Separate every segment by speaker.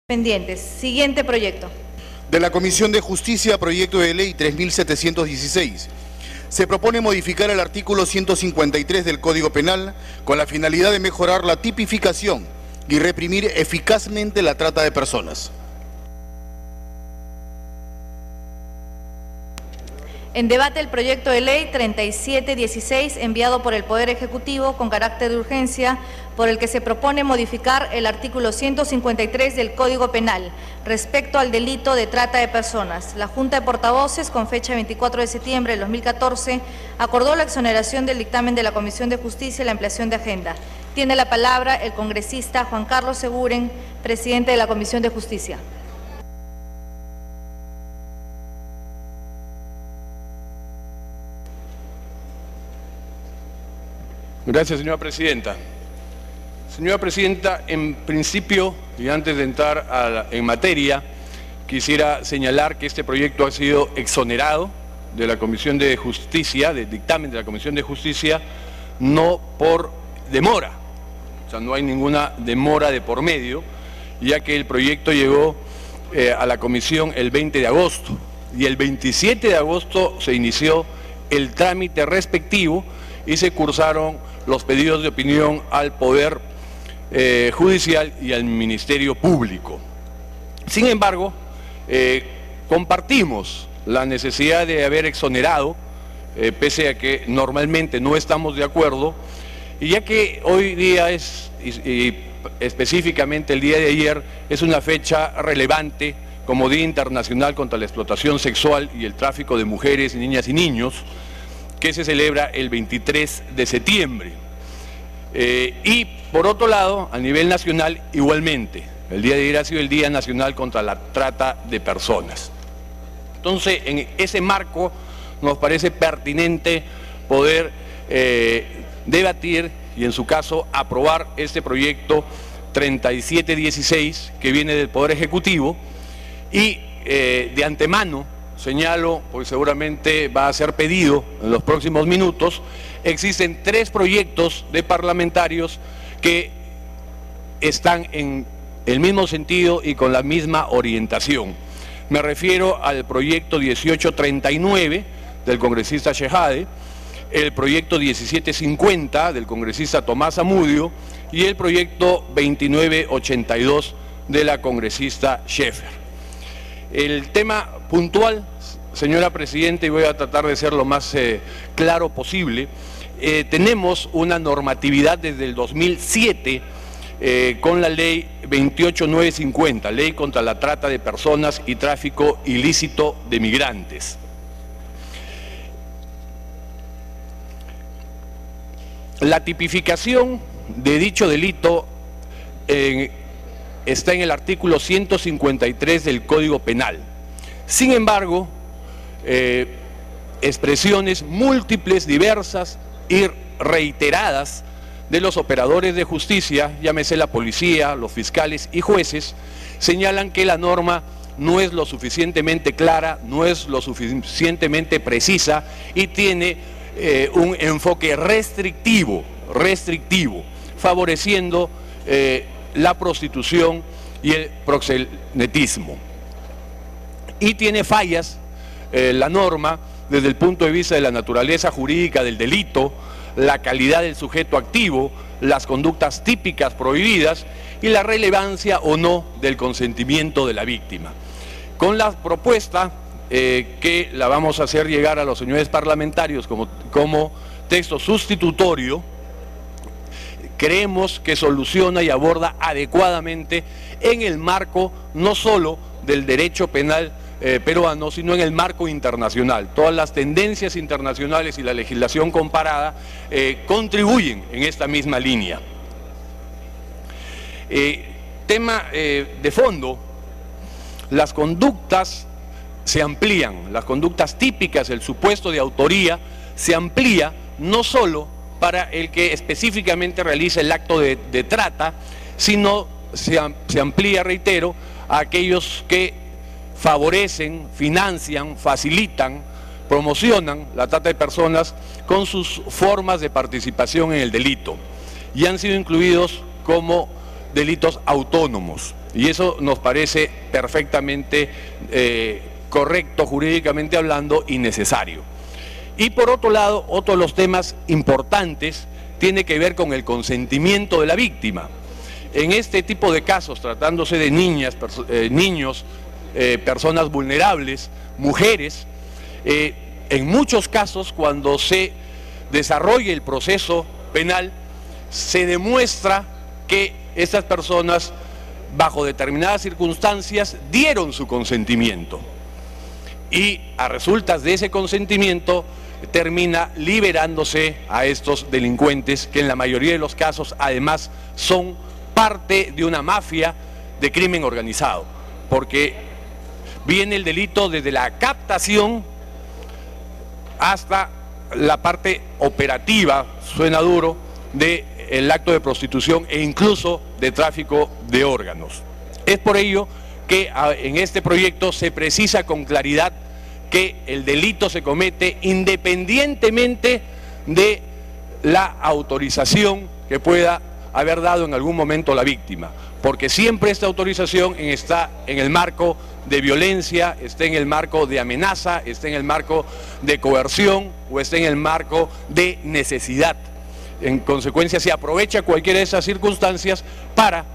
Speaker 1: Pendientes. Siguiente proyecto.
Speaker 2: De la Comisión de Justicia, proyecto de ley 3716. Se propone modificar el artículo 153 del Código Penal con la finalidad de mejorar la tipificación y reprimir eficazmente la trata de personas.
Speaker 1: En debate el proyecto de ley 3716 enviado por el Poder Ejecutivo con carácter de urgencia, por el que se propone modificar el artículo 153 del Código Penal respecto al delito de trata de personas. La Junta de Portavoces, con fecha 24 de septiembre de 2014, acordó la exoneración del dictamen de la Comisión de Justicia y la ampliación de agenda. Tiene la palabra el congresista Juan Carlos Seguren, presidente de la Comisión de Justicia.
Speaker 3: Gracias, señora presidenta. Señora presidenta, en principio, y antes de entrar en materia, quisiera señalar que este proyecto ha sido exonerado de la Comisión de Justicia, del dictamen de la Comisión de Justicia, no por demora. O sea, no hay ninguna demora de por medio, ya que el proyecto llegó a la Comisión el 20 de agosto y el 27 de agosto se inició el trámite respectivo y se cursaron los pedidos de opinión al Poder Judicial y al Ministerio Público. Sin embargo, compartimos la necesidad de haber exonerado, pese a que normalmente no estamos de acuerdo, y ya que hoy día es, y específicamente el día de ayer, es una fecha relevante como Día Internacional contra la Explotación Sexual y el Tráfico de Mujeres, Niñas y Niños, que se celebra el 23 de septiembre. Y por otro lado, a nivel nacional igualmente, el día de ayer ha sido el Día Nacional contra la Trata de Personas. Entonces, en ese marco nos parece pertinente poder debatir y en su caso aprobar este proyecto 3716 que viene del Poder Ejecutivo y de antemano señalo, porque seguramente va a ser pedido en los próximos minutos, existen 3 proyectos de parlamentarios que están en el mismo sentido y con la misma orientación. Me refiero al proyecto 1839 del congresista Shehade, el proyecto 1750 del congresista Tomás Zamudio y el proyecto 2982 de la congresista Schaeffer. El tema puntual, señora presidenta, y voy a tratar de ser lo más claro posible, tenemos una normatividad desde el 2007 con la ley 28950, ley contra la trata de personas y tráfico ilícito de migrantes. La tipificación de dicho delito está en el artículo 153 del Código Penal. Sin embargo, expresiones múltiples, diversas y reiteradas de los operadores de justicia, llámese la policía, los fiscales y jueces, señalan que la norma no es lo suficientemente clara, no es lo suficientemente precisa y tiene un enfoque restrictivo, favoreciendo la prostitución y el proxenetismo. Y tiene fallas la norma desde el punto de vista de la naturaleza jurídica del delito, la calidad del sujeto activo, las conductas típicas prohibidas y la relevancia o no del consentimiento de la víctima. Con la propuesta que la vamos a hacer llegar a los señores parlamentarios como texto sustitutorio, creemos que soluciona y aborda adecuadamente en el marco no solo del derecho penal peruano, sino en el marco internacional. Todas las tendencias internacionales y la legislación comparada contribuyen en esta misma línea. Tema de fondo, las conductas se amplían, las conductas típicas, el supuesto de autoría se amplía no solo para el que específicamente realiza el acto de trata, sino se amplía, reitero, a aquellos que favorecen, financian, facilitan, promocionan la trata de personas con sus formas de participación en el delito y han sido incluidos como delitos autónomos. Y eso nos parece perfectamente correcto, jurídicamente hablando, y necesario. Y por otro lado, otro de los temas importantes tiene que ver con el consentimiento de la víctima. En este tipo de casos, tratándose de niñas, niños, personas vulnerables, mujeres, en muchos casos, cuando se desarrolla el proceso penal, se demuestra que estas personas, bajo determinadas circunstancias, dieron su consentimiento. Y a resultas de ese consentimiento, termina liberándose a estos delincuentes, que en la mayoría de los casos, además, son parte de una mafia de crimen organizado, porque viene el delito desde la captación hasta la parte operativa, suena duro, del acto de prostitución e incluso de tráfico de órganos. Es por ello que en este proyecto se precisa con claridad que el delito se comete independientemente de la autorización que pueda haber dado en algún momento la víctima, porque siempre esta autorización está en el marco de violencia, está en el marco de amenaza, está en el marco de coerción o está en el marco de necesidad. En consecuencia, se aprovecha cualquiera de esas circunstancias para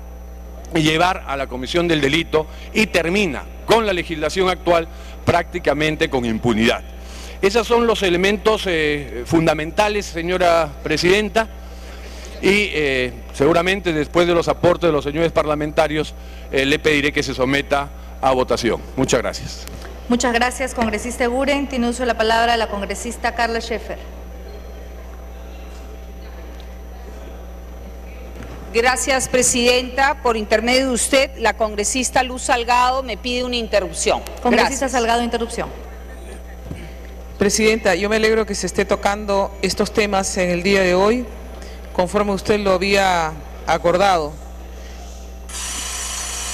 Speaker 3: llevar a la comisión del delito y termina con la legislación actual prácticamente con impunidad. Esos son los elementos fundamentales, señora Presidenta, y seguramente después de los aportes de los señores parlamentarios le pediré que se someta a votación. Muchas gracias.
Speaker 1: Muchas gracias, congresista Eguren. Tiene uso de la palabra la congresista Carla Scheffer.
Speaker 4: Gracias, Presidenta. Por intermedio de usted, la congresista Luz Salgado me pide una interrupción.
Speaker 1: Congresista Salgado, interrupción.
Speaker 5: Presidenta, yo me alegro que se esté tocando estos temas en el día de hoy, conforme usted lo había acordado.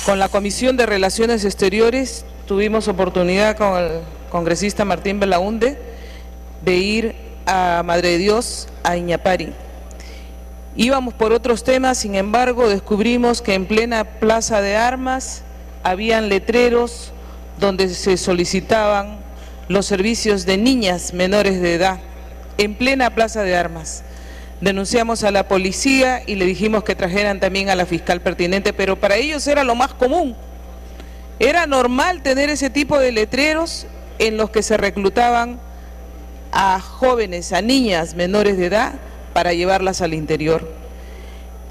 Speaker 5: Con la Comisión de Relaciones Exteriores tuvimos oportunidad con el congresista Martín Belaunde de ir a Madre de Dios, a Iñapari. Íbamos por otros temas, sin embargo, descubrimos que en plena plaza de armas habían letreros donde se solicitaban los servicios de niñas menores de edad, en plena plaza de armas. Denunciamos a la policía y le dijimos que trajeran también a la fiscal pertinente, pero para ellos era lo más común. Era normal tener ese tipo de letreros en los que se reclutaban a jóvenes, a niñas menores de edad, para llevarlas al interior.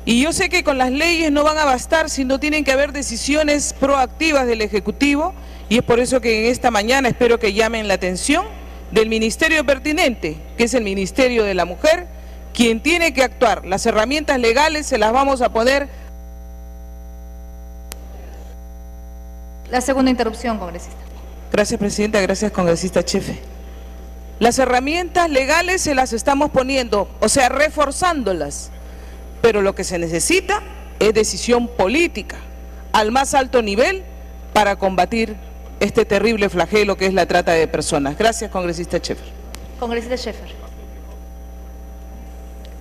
Speaker 5: Y yo sé que con las leyes no van a bastar, sino tienen que haber decisiones proactivas del Ejecutivo, y es por eso que en esta mañana espero que llamen la atención del ministerio pertinente, que es el Ministerio de la Mujer, quien tiene que actuar. Las herramientas legales se las vamos a poner.
Speaker 1: La segunda interrupción, congresista.
Speaker 5: Gracias, Presidenta. Gracias, congresista Chefe. Las herramientas legales se las estamos poniendo, o sea, reforzándolas, pero lo que se necesita es decisión política al más alto nivel para combatir este terrible flagelo que es la trata de personas. Gracias, congresista Scheffer.
Speaker 1: Congresista Scheffer.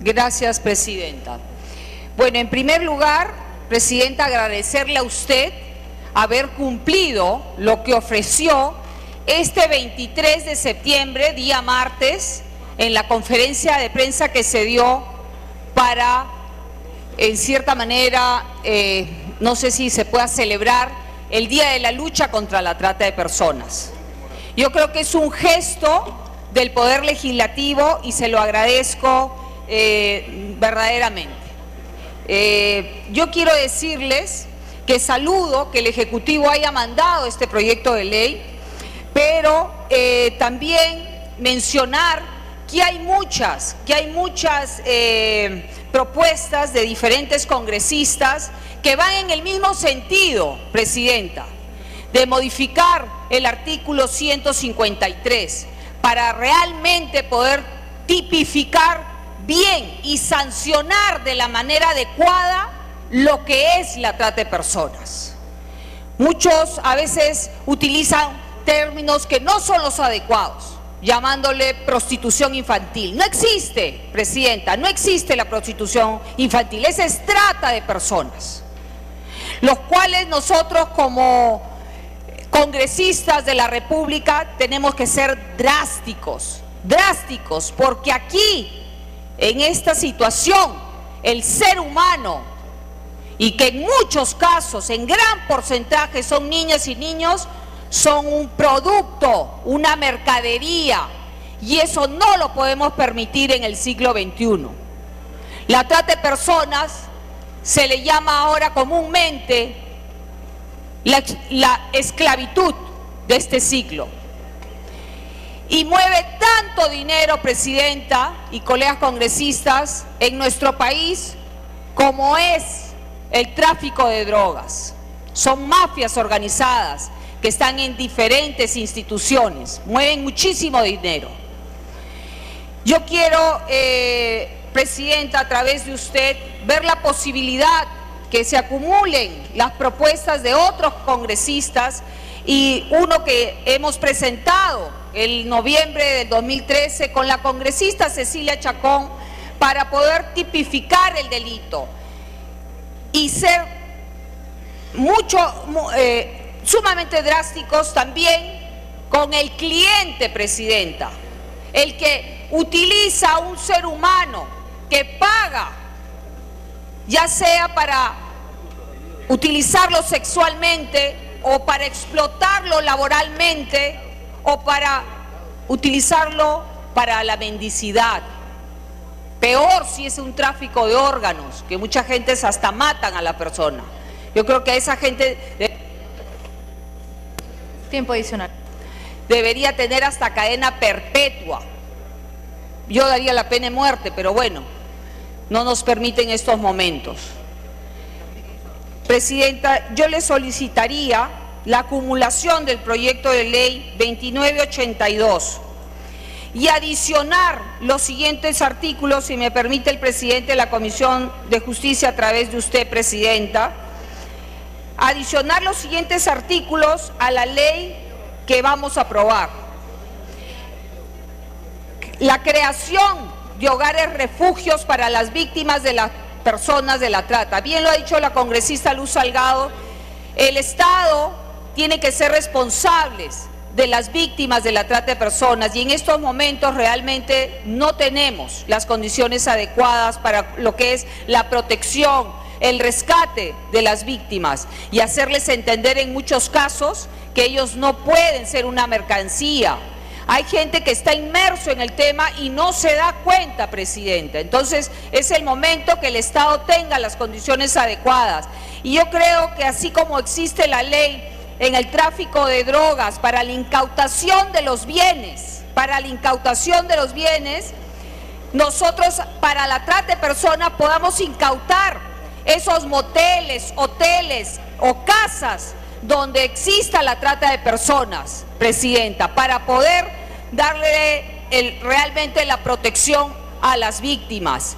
Speaker 4: Gracias, Presidenta. Bueno, en primer lugar, Presidenta, agradecerle a usted haber cumplido lo que ofreció este 23 de septiembre, día martes, en la conferencia de prensa que se dio para, en cierta manera, no sé si se pueda celebrar el Día de la Lucha contra la Trata de Personas. Yo creo que es un gesto del Poder Legislativo y se lo agradezco verdaderamente. Yo quiero decirles que saludo que el Ejecutivo haya mandado este proyecto de ley, pero también mencionar que hay muchas propuestas de diferentes congresistas que van en el mismo sentido, Presidenta, de modificar el artículo 153 para realmente poder tipificar bien y sancionar de la manera adecuada lo que es la trata de personas. Muchos a veces utilizan términos que no son los adecuados, llamándole prostitución infantil. No existe, Presidenta, no existe la prostitución infantil, esa es trata de personas. los cuales nosotros como congresistas de la República tenemos que ser drásticos, porque aquí, en esta situación, el ser humano, y que en muchos casos, en gran porcentaje son niñas y niños, son un producto, una mercadería, y eso no lo podemos permitir en el siglo XXI. La trata de personas se le llama ahora comúnmente la esclavitud de este siglo. Y mueve tanto dinero, Presidenta y colegas congresistas, en nuestro país como es el tráfico de drogas. Son mafias organizadas que están en diferentes instituciones, mueven muchísimo dinero. Yo quiero, Presidenta, a través de usted, ver la posibilidad que se acumulen las propuestas de otros congresistas y uno que hemos presentado en noviembre del 2013 con la congresista Cecilia Chacón para poder tipificar el delito y ser sumamente drásticos también con el cliente, Presidenta, el que utiliza a un ser humano que paga, ya sea para utilizarlo sexualmente o para explotarlo laboralmente o para utilizarlo para la mendicidad. Peor si es un tráfico de órganos, que mucha gente hasta matan a la persona. Yo creo que a esa gente
Speaker 1: Tiempo adicional.
Speaker 4: Debería tener hasta cadena perpetua. Yo daría la pena de muerte, pero bueno, no nos permiten estos momentos. Presidenta, yo le solicitaría la acumulación del proyecto de ley 2982 y adicionar los siguientes artículos, si me permite el presidente de la Comisión de Justicia a través de usted, Presidenta, adicionar los siguientes artículos a la ley que vamos a aprobar. La creación de hogares refugios para las víctimas de las personas de la trata. Bien lo ha dicho la congresista Luz Salgado, el Estado tiene que ser responsables de las víctimas de la trata de personas y en estos momentos realmente no tenemos las condiciones adecuadas para lo que es la protección, el rescate de las víctimas y hacerles entender en muchos casos que ellos no pueden ser una mercancía. Hay gente que está inmerso en el tema y no se da cuenta, Presidenta. Entonces es el momento que el Estado tenga las condiciones adecuadas. Y yo creo que así como existe la ley en el tráfico de drogas para la incautación de los bienes, nosotros para la trata de personas podamos incautar esos moteles, hoteles o casas donde exista la trata de personas, Presidenta, para poder darle realmente la protección a las víctimas.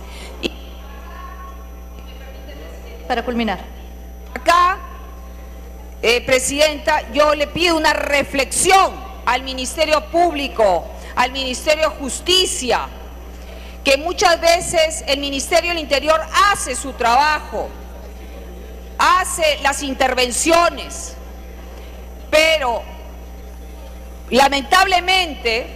Speaker 1: Para culminar.
Speaker 4: Acá, Presidenta, yo le pido una reflexión al Ministerio Público, al Ministerio de Justicia, que muchas veces el Ministerio del Interior hace su trabajo, hace las intervenciones, pero lamentablemente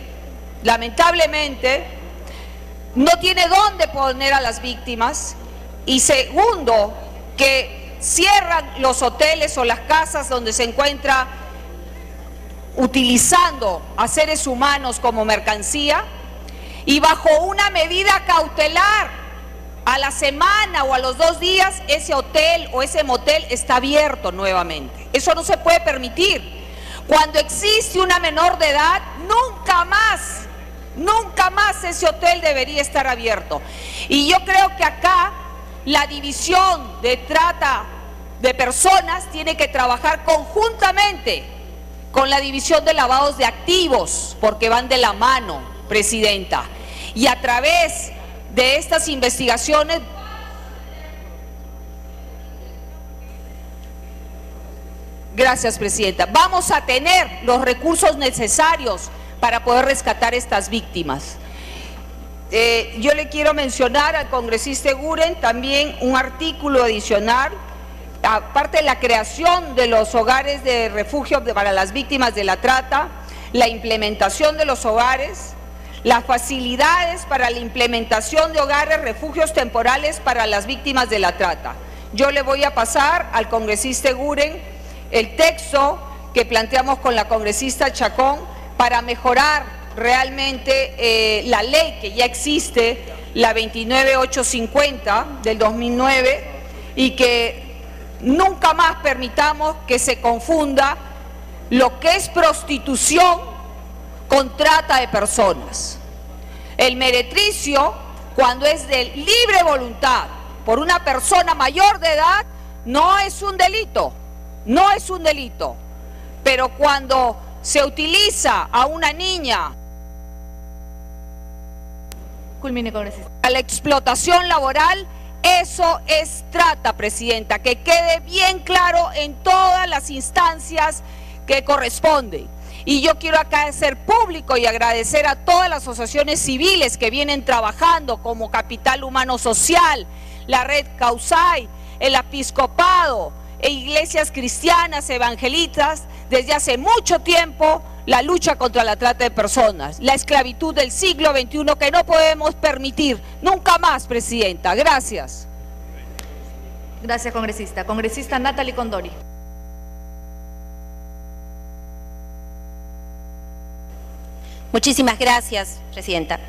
Speaker 4: no tiene dónde poner a las víctimas y segundo, que cierran los hoteles o las casas donde se encuentra utilizando a seres humanos como mercancía y bajo una medida cautelar a la semana o a los 2 días ese hotel o ese motel está abierto nuevamente. Eso no se puede permitir. Cuando existe una menor de edad, nunca más ese hotel debería estar abierto. Y yo creo que acá la división de trata de personas tiene que trabajar conjuntamente con la división de lavados de activos, porque van de la mano, Presidenta. Y a través de estas investigaciones gracias, Presidenta. Vamos a tener los recursos necesarios para poder rescatar estas víctimas. Yo le quiero mencionar al congresista Eguren también un artículo adicional aparte de la creación de los hogares de refugio para las víctimas de la trata, la implementación de los hogares, las facilidades para la implementación de hogares, refugios temporales para las víctimas de la trata. Yo le voy a pasar al congresista Eguren el texto que planteamos con la congresista Chacón para mejorar realmente la ley que ya existe, la 29850 del 2009, y que nunca más permitamos que se confunda lo que es prostitución con trata de personas. El meretricio, cuando es de libre voluntad por una persona mayor de edad, no es un delito, no es un delito. Pero cuando se utiliza a una niña
Speaker 1: Culmine, congresista.
Speaker 4: a la explotación laboral, eso es trata, presidenta, que quede bien claro en todas las instancias que corresponden. Y yo quiero acá hacer público y agradecer a todas las asociaciones civiles que vienen trabajando, como Capital Humano Social, la Red Causay, el Episcopado e iglesias cristianas, evangelistas, desde hace mucho tiempo, la lucha contra la trata de personas, la esclavitud del siglo XXI que no podemos permitir nunca más, presidenta. Gracias.
Speaker 1: Gracias, congresista. Congresista Natalie Condori.
Speaker 6: Muchísimas gracias, presidenta.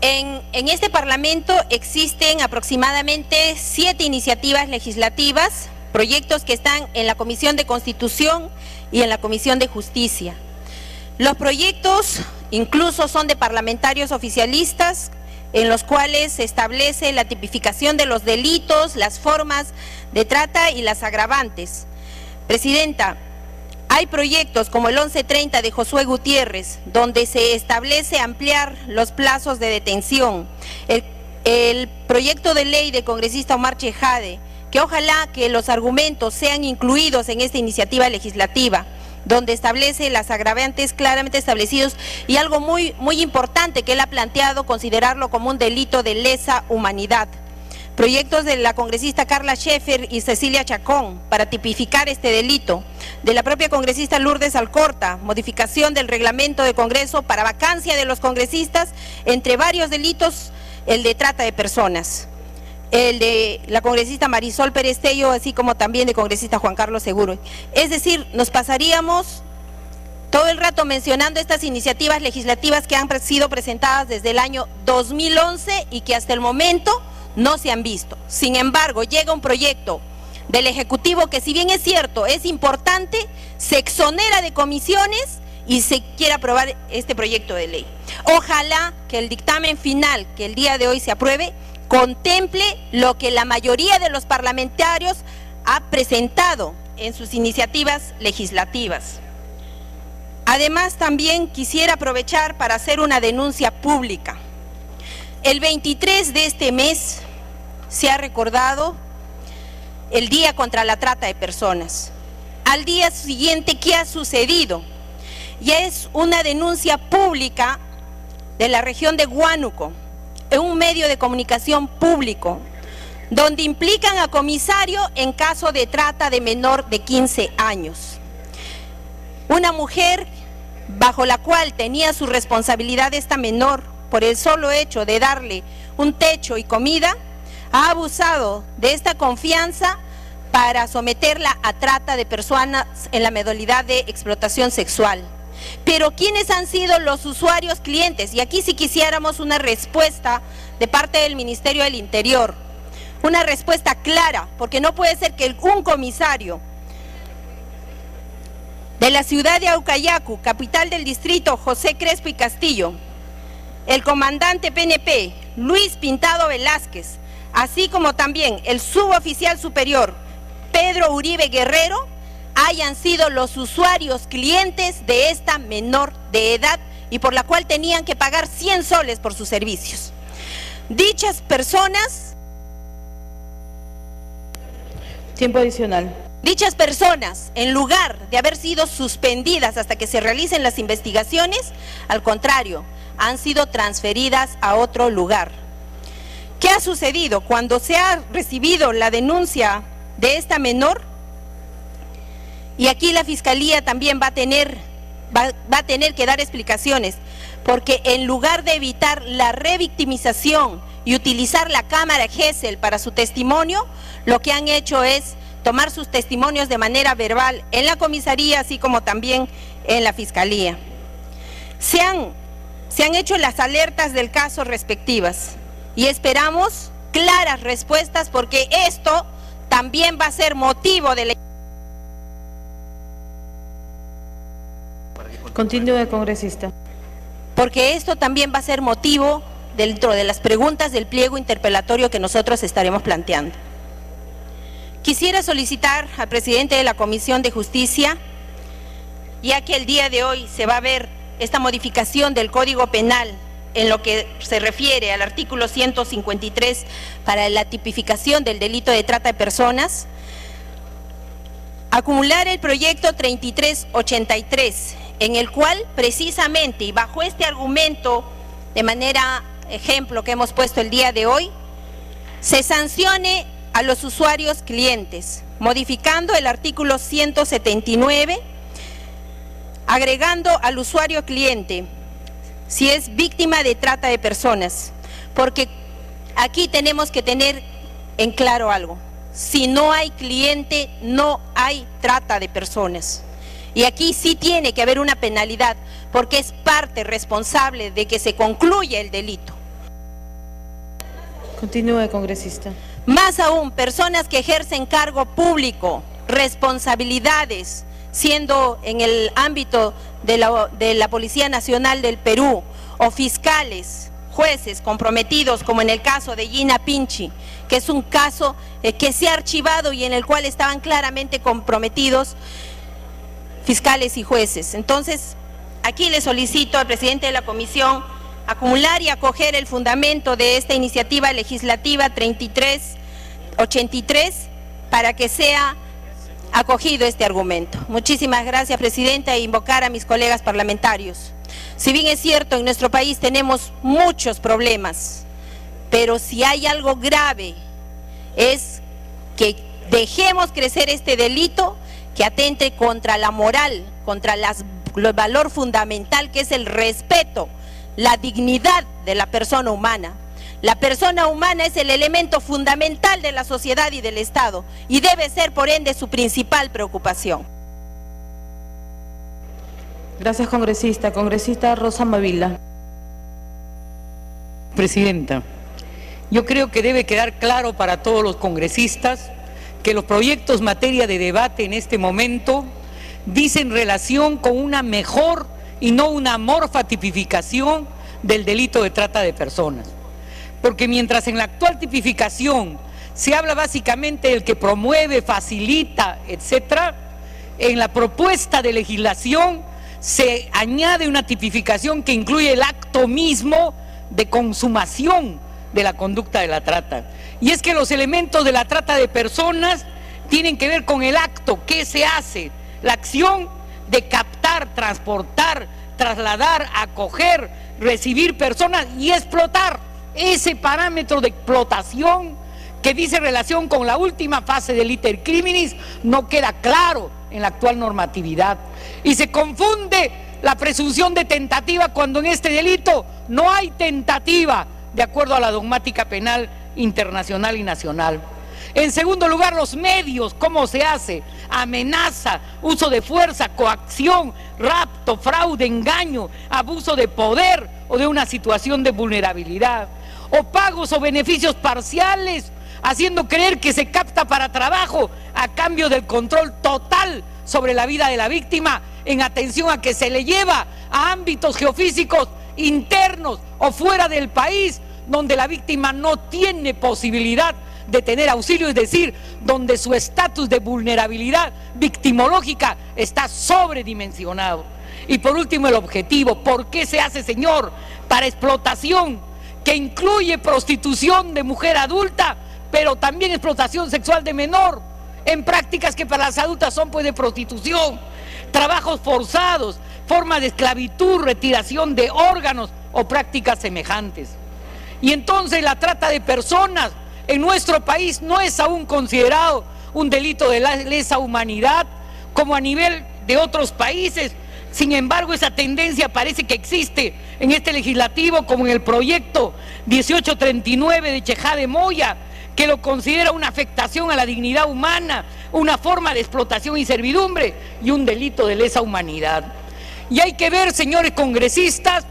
Speaker 6: En este Parlamento existen aproximadamente 7 iniciativas legislativas, proyectos que están en la Comisión de Constitución y en la Comisión de Justicia. Los proyectos incluso son de parlamentarios oficialistas, en los cuales se establece la tipificación de los delitos, las formas de trata y las agravantes. Presidenta, hay proyectos como el 1130 de Josué Gutiérrez, donde se establece ampliar los plazos de detención. El proyecto de ley del congresista Omar Chejade, que ojalá que los argumentos sean incluidos en esta iniciativa legislativa, donde establece las agravantes claramente establecidos, y algo muy importante que él ha planteado, considerarlo como un delito de lesa humanidad. Proyectos de la congresista Carla Scheffer y Cecilia Chacón para tipificar este delito, de la propia congresista Lourdes Alcorta, modificación del reglamento de Congreso para vacancia de los congresistas, entre varios delitos, el de trata de personas. El de la congresista Marisol Pérez Tello, así como también de congresista Juan Carlos Seguro. Es decir, nos pasaríamos todo el rato mencionando estas iniciativas legislativas que han sido presentadas desde el año 2011 y que hasta el momento no se han visto. Sin embargo, llega un proyecto del Ejecutivo que, si bien es cierto, es importante, se exonera de comisiones y se quiere aprobar este proyecto de ley. Ojalá que el dictamen final que el día de hoy se apruebe contemple lo que la mayoría de los parlamentarios ha presentado en sus iniciativas legislativas. Además, también quisiera aprovechar para hacer una denuncia pública. El 23 de este mes se ha recordado el Día contra la Trata de Personas. Al día siguiente, ¿qué ha sucedido? Ya es una denuncia pública de la región de Huánuco, en un medio de comunicación público, donde implican a comisario en caso de trata de menor de 15 años. Una mujer bajo la cual tenía su responsabilidad esta menor, por el solo hecho de darle un techo y comida, ha abusado de esta confianza para someterla a trata de personas en la modalidad de explotación sexual. Pero ¿quiénes han sido los usuarios clientes? Y aquí sí quisiéramos una respuesta de parte del Ministerio del Interior, una respuesta clara, porque no puede ser que un comisario de la ciudad de Aucayacu, capital del distrito José Crespo y Castillo, el comandante PNP Luis Pintado Velázquez, así como también el suboficial superior Pedro Uribe Guerrero, hayan sido los usuarios clientes de esta menor de edad y por la cual tenían que pagar 100 soles por sus servicios. Dichas personas...
Speaker 5: Tiempo adicional.
Speaker 6: Dichas personas, en lugar de haber sido suspendidas hasta que se realicen las investigaciones, al contrario, han sido transferidas a otro lugar. ¿Qué ha sucedido? Cuando se ha recibido la denuncia de esta menor. Y aquí la Fiscalía también va a tener que dar explicaciones, porque en lugar de evitar la revictimización y utilizar la cámara Gesell para su testimonio, lo que han hecho es tomar sus testimonios de manera verbal en la comisaría, así como también en la Fiscalía. Se han hecho las alertas del caso respectivas y esperamos claras respuestas, porque esto también va a ser motivo de la...
Speaker 1: Continúe, congresista.
Speaker 6: Porque esto también va a ser motivo dentro de las preguntas del pliego interpelatorio que nosotros estaremos planteando. Quisiera solicitar al presidente de la Comisión de Justicia, ya que el día de hoy se va a ver esta modificación del Código Penal en lo que se refiere al artículo 153 para la tipificación del delito de trata de personas, acumular el proyecto 3383, en el cual precisamente y bajo este argumento, de manera ejemplo que hemos puesto el día de hoy, se sancione a los usuarios clientes, modificando el artículo 179, agregando al usuario cliente si es víctima de trata de personas, porque aquí tenemos que tener en claro algo: si no hay cliente, no hay trata de personas. Y aquí sí tiene que haber una penalidad, porque es parte responsable de que se concluya el delito.
Speaker 1: Continúe, congresista.
Speaker 6: Más aún, personas que ejercen cargo público, responsabilidades, siendo en el ámbito de la Policía Nacional del Perú, o fiscales, jueces comprometidos, como en el caso de Gina Pinchi, que es un caso que se ha archivado y en el cual estaban claramente comprometidos fiscales y jueces. Entonces, aquí le solicito al presidente de la Comisión acumular y acoger el fundamento de esta iniciativa legislativa 3383 para que sea acogido este argumento. Muchísimas gracias, presidenta, e invocar a mis colegas parlamentarios. Si bien es cierto, en nuestro país tenemos muchos problemas, pero si hay algo grave es que dejemos crecer este delito que atente contra la moral, contra el valor fundamental que es el respeto, la dignidad de la persona humana. La persona humana es el elemento fundamental de la sociedad y del Estado y debe ser, por ende, su principal preocupación.
Speaker 1: Gracias, congresista. Congresista Rosa Mavila.
Speaker 7: Presidenta, yo creo que debe quedar claro para todos los congresistas que los proyectos materia de debate en este momento dicen relación con una mejor y no una amorfa tipificación del delito de trata de personas. Porque mientras en la actual tipificación se habla básicamente del que promueve, facilita, etcétera, en la propuesta de legislación se añade una tipificación que incluye el acto mismo de consumación de la conducta de la trata. Y es que los elementos de la trata de personas tienen que ver con el acto, ¿qué se hace? La acción de captar, transportar, trasladar, acoger, recibir personas y explotar. Ese parámetro de explotación que dice relación con la última fase del iter criminis no queda claro en la actual normatividad. Y se confunde la presunción de tentativa cuando en este delito no hay tentativa, de acuerdo a la dogmática penal internacional y nacional. En segundo lugar, los medios, ¿cómo se hace? Amenaza, uso de fuerza, coacción, rapto, fraude, engaño, abuso de poder o de una situación de vulnerabilidad, o pagos o beneficios parciales, haciendo creer que se capta para trabajo a cambio del control total sobre la vida de la víctima, en atención a que se le lleva a ámbitos geofísicos internos o fuera del país, donde la víctima no tiene posibilidad de tener auxilio, es decir, donde su estatus de vulnerabilidad victimológica está sobredimensionado. Y por último, el objetivo. ¿Por qué se hace, señor? Para explotación, que incluye prostitución de mujer adulta, pero también explotación sexual de menor, en prácticas que para las adultas son pues de prostitución, trabajos forzados, formas de esclavitud, retiración de órganos o prácticas semejantes. Y entonces la trata de personas en nuestro país no es aún considerado un delito de lesa humanidad como a nivel de otros países. Sin embargo, esa tendencia parece que existe en este legislativo, como en el proyecto 1839 de Chejade Moya, que lo considera una afectación a la dignidad humana, una forma de explotación y servidumbre y un delito de lesa humanidad. Y hay que ver, señores congresistas,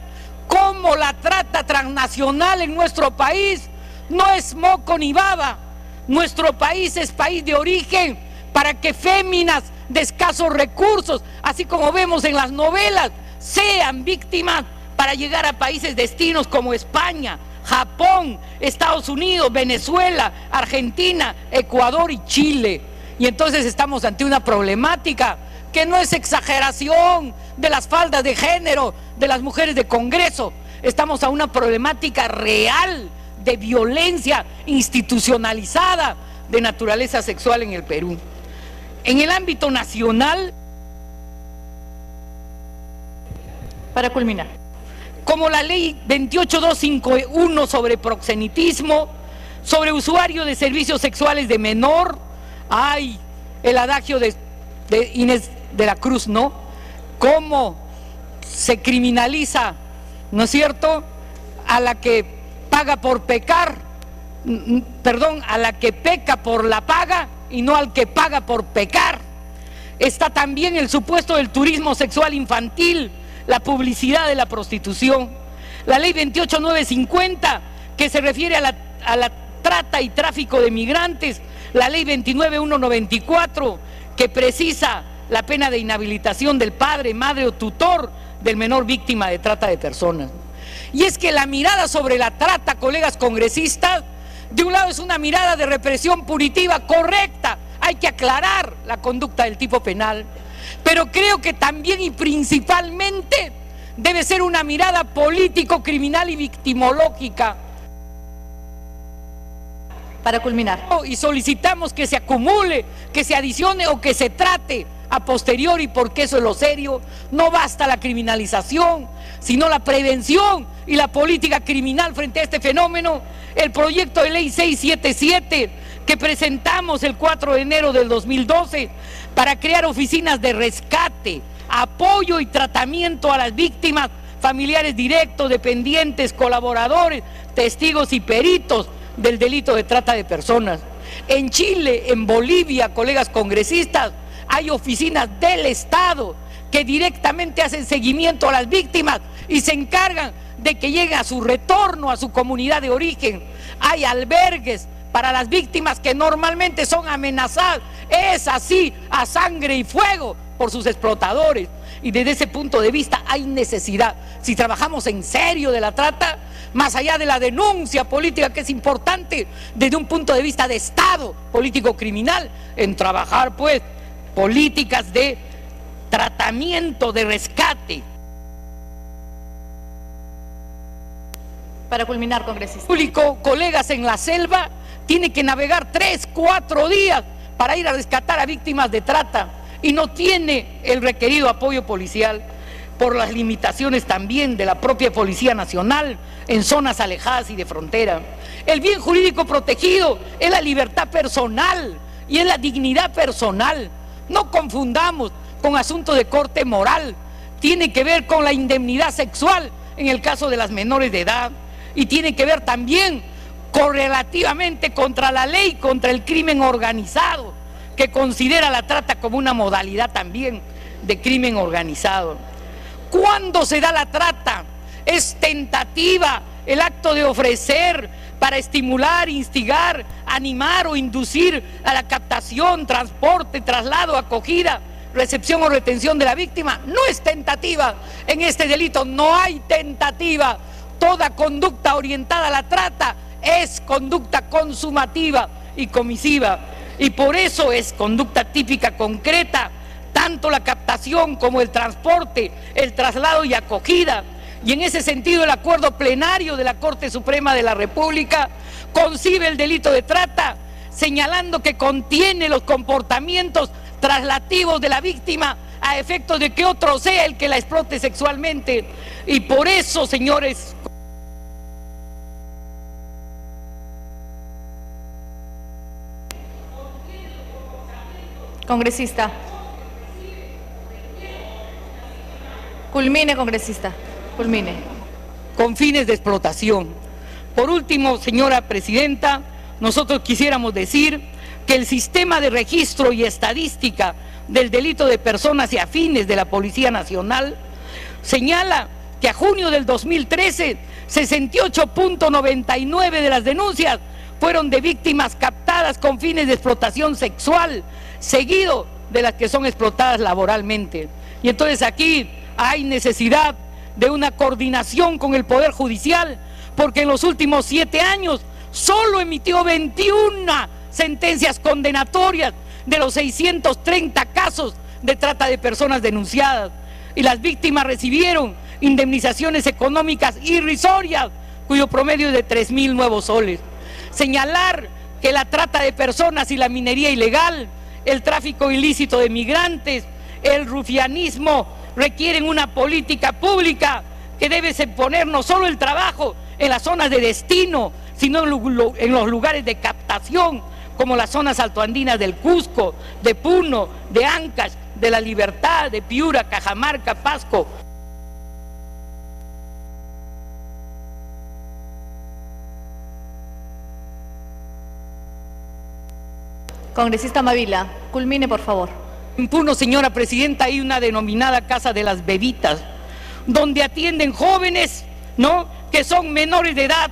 Speaker 7: cómo la trata transnacional en nuestro país no es moco ni baba. Nuestro país es país de origen para que féminas de escasos recursos, así como vemos en las novelas, sean víctimas para llegar a países destinos como España, Japón, Estados Unidos, Venezuela, Argentina, Ecuador y Chile. Y entonces estamos ante una problemática que no es exageración de las faltas de género de las mujeres de Congreso. Estamos a una problemática real de violencia institucionalizada de naturaleza sexual en el Perú. En el ámbito nacional,
Speaker 1: para culminar,
Speaker 7: como la ley 28251 sobre proxenetismo, sobre usuario de servicios sexuales de menor, hay el adagio de Inés de la Cruz, ¿no? Cómo se criminaliza, ¿no es cierto?, a la que paga por pecar, perdón, a la que peca por la paga y no al que paga por pecar. Está también el supuesto del turismo sexual infantil, la publicidad de la prostitución. La ley 28950, que se refiere a la trata y tráfico de migrantes. La ley 29194, que precisa la pena de inhabilitación del padre, madre o tutor del menor víctima de trata de personas. Y es que la mirada sobre la trata, colegas congresistas, de un lado es una mirada de represión punitiva correcta, hay que aclarar la conducta del tipo penal, pero creo que también y principalmente debe ser una mirada político, criminal y victimológica.
Speaker 1: Para culminar.
Speaker 7: Y solicitamos que se acumule, que se adicione o que se trate a posteriori, porque eso es lo serio. No basta la criminalización, sino la prevención y la política criminal frente a este fenómeno. El proyecto de ley 677 que presentamos el 4 de enero del 2012 para crear oficinas de rescate, apoyo y tratamiento a las víctimas, familiares directos, dependientes, colaboradores, testigos y peritos del delito de trata de personas. En Chile, en Bolivia, colegas congresistas, hay oficinas del Estado que directamente hacen seguimiento a las víctimas y se encargan de que lleguen a su retorno a su comunidad de origen. Hay albergues para las víctimas que normalmente son amenazadas, es así, a sangre y fuego por sus explotadores. Y desde ese punto de vista hay necesidad, si trabajamos en serio de la trata, más allá de la denuncia política, que es importante desde un punto de vista de Estado político-criminal, en trabajar pues políticas de tratamiento, de rescate.
Speaker 1: Para culminar, congresista.
Speaker 7: Público, colegas en la selva, tiene que navegar 3, 4 días para ir a rescatar a víctimas de trata y no tiene el requerido apoyo policial por las limitaciones también de la propia Policía Nacional en zonas alejadas y de frontera. El bien jurídico protegido es la libertad personal y es la dignidad personal. No confundamos con asuntos de corte moral. Tiene que ver con la indemnidad sexual en el caso de las menores de edad y tiene que ver también correlativamente contra la ley, contra el crimen organizado, que considera la trata como una modalidad también de crimen organizado. ¿Cuándo se da la trata? Es tentativa el acto de ofrecer para estimular, instigar, animar o inducir a la captación, transporte, traslado, acogida, recepción o retención de la víctima. No es tentativa. En este delito no hay tentativa. Toda conducta orientada a la trata es conducta consumativa y comisiva. Y por eso es conducta típica concreta, tanto la captación como el transporte, el traslado y acogida. Y en ese sentido el acuerdo plenario de la Corte Suprema de la República concibe el delito de trata, señalando que contiene los comportamientos traslativos de la víctima a efectos de que otro sea el que la explote sexualmente. Y por eso, señores,
Speaker 1: Congresista. Culmine, congresista. Culmine.
Speaker 7: Con fines de explotación. Por último, señora presidenta, nosotros quisiéramos decir que el sistema de registro y estadística del delito de personas y afines de la Policía Nacional señala que a junio del 2013, 68.99 de las denuncias fueron de víctimas captadas con fines de explotación sexual, seguido de las que son explotadas laboralmente. Y entonces aquí hay necesidad de una coordinación con el Poder Judicial, porque en los últimos 7 años solo emitió 21 sentencias condenatorias de los 630 casos de trata de personas denunciadas, y las víctimas recibieron indemnizaciones económicas irrisorias, cuyo promedio es de 3.000 nuevos soles. Señalar que la trata de personas y la minería ilegal, el tráfico ilícito de migrantes, el rufianismo requieren una política pública que debe poner no solo el trabajo en las zonas de destino, sino en los lugares de captación, como las zonas altoandinas del Cusco, de Puno, de Ancash, de La Libertad, de Piura, Cajamarca, Pasco.
Speaker 1: Congresista Mavila, culmine, por favor.
Speaker 7: En Puno, señora presidenta, hay una denominada Casa de las Bebitas, donde atienden jóvenes, ¿no?, que son menores de edad,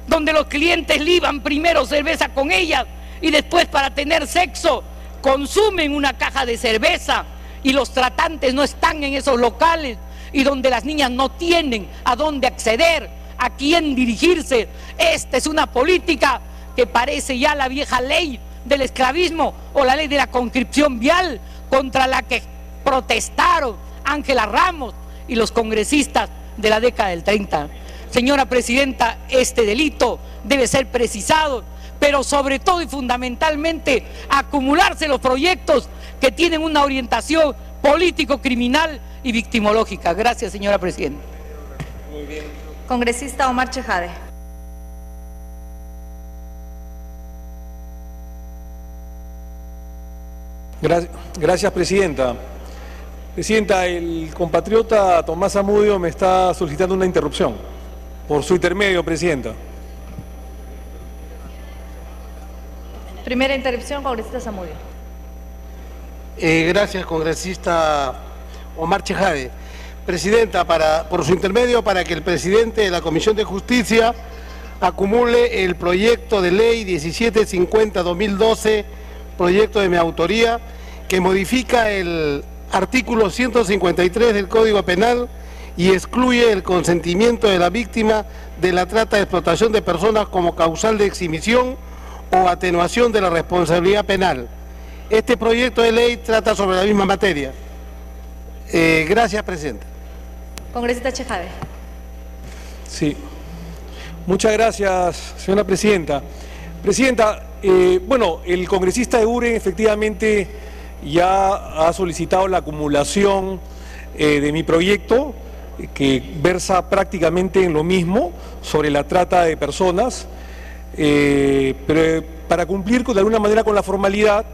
Speaker 7: donde los clientes liban primero cerveza con ellas y después, para tener sexo, consumen una caja de cerveza, y los tratantes no están en esos locales, y donde las niñas no tienen a dónde acceder, a quién dirigirse. Esta es una política que parece ya la vieja ley del esclavismo o la ley de la conscripción vial, contra la que protestaron Ángela Ramos y los congresistas de la década del 30. Señora presidenta, este delito debe ser precisado, pero sobre todo y fundamentalmente acumularse los proyectos que tienen una orientación político-criminal y victimológica. Gracias, señora presidenta.
Speaker 2: Muy bien.
Speaker 1: Congresista Omar Chejade.
Speaker 8: Gracias, presidenta. Presidenta, el compatriota Tomás Zamudio me está solicitando una interrupción. Por su intermedio, presidenta.
Speaker 1: Primera interrupción, congresista Zamudio.
Speaker 9: Gracias, congresista Omar Chejade. Presidenta, por su intermedio, para que el presidente de la Comisión de Justicia acumule el proyecto de ley 1750-2012, proyecto de mi autoría, que modifica el artículo 153 del Código Penal y excluye el consentimiento de la víctima de la trata de explotación de personas como causal de exhibición o atenuación de la responsabilidad penal. Este proyecto de ley trata sobre la misma materia. Gracias, presidenta.
Speaker 1: Congresista Chejade.
Speaker 8: Sí. Muchas gracias, señora presidenta. Presidenta, bueno, el congresista Eguren efectivamente ya ha solicitado la acumulación de mi proyecto, que versa prácticamente en lo mismo, sobre la trata de personas, pero para cumplir de alguna manera con la formalidad,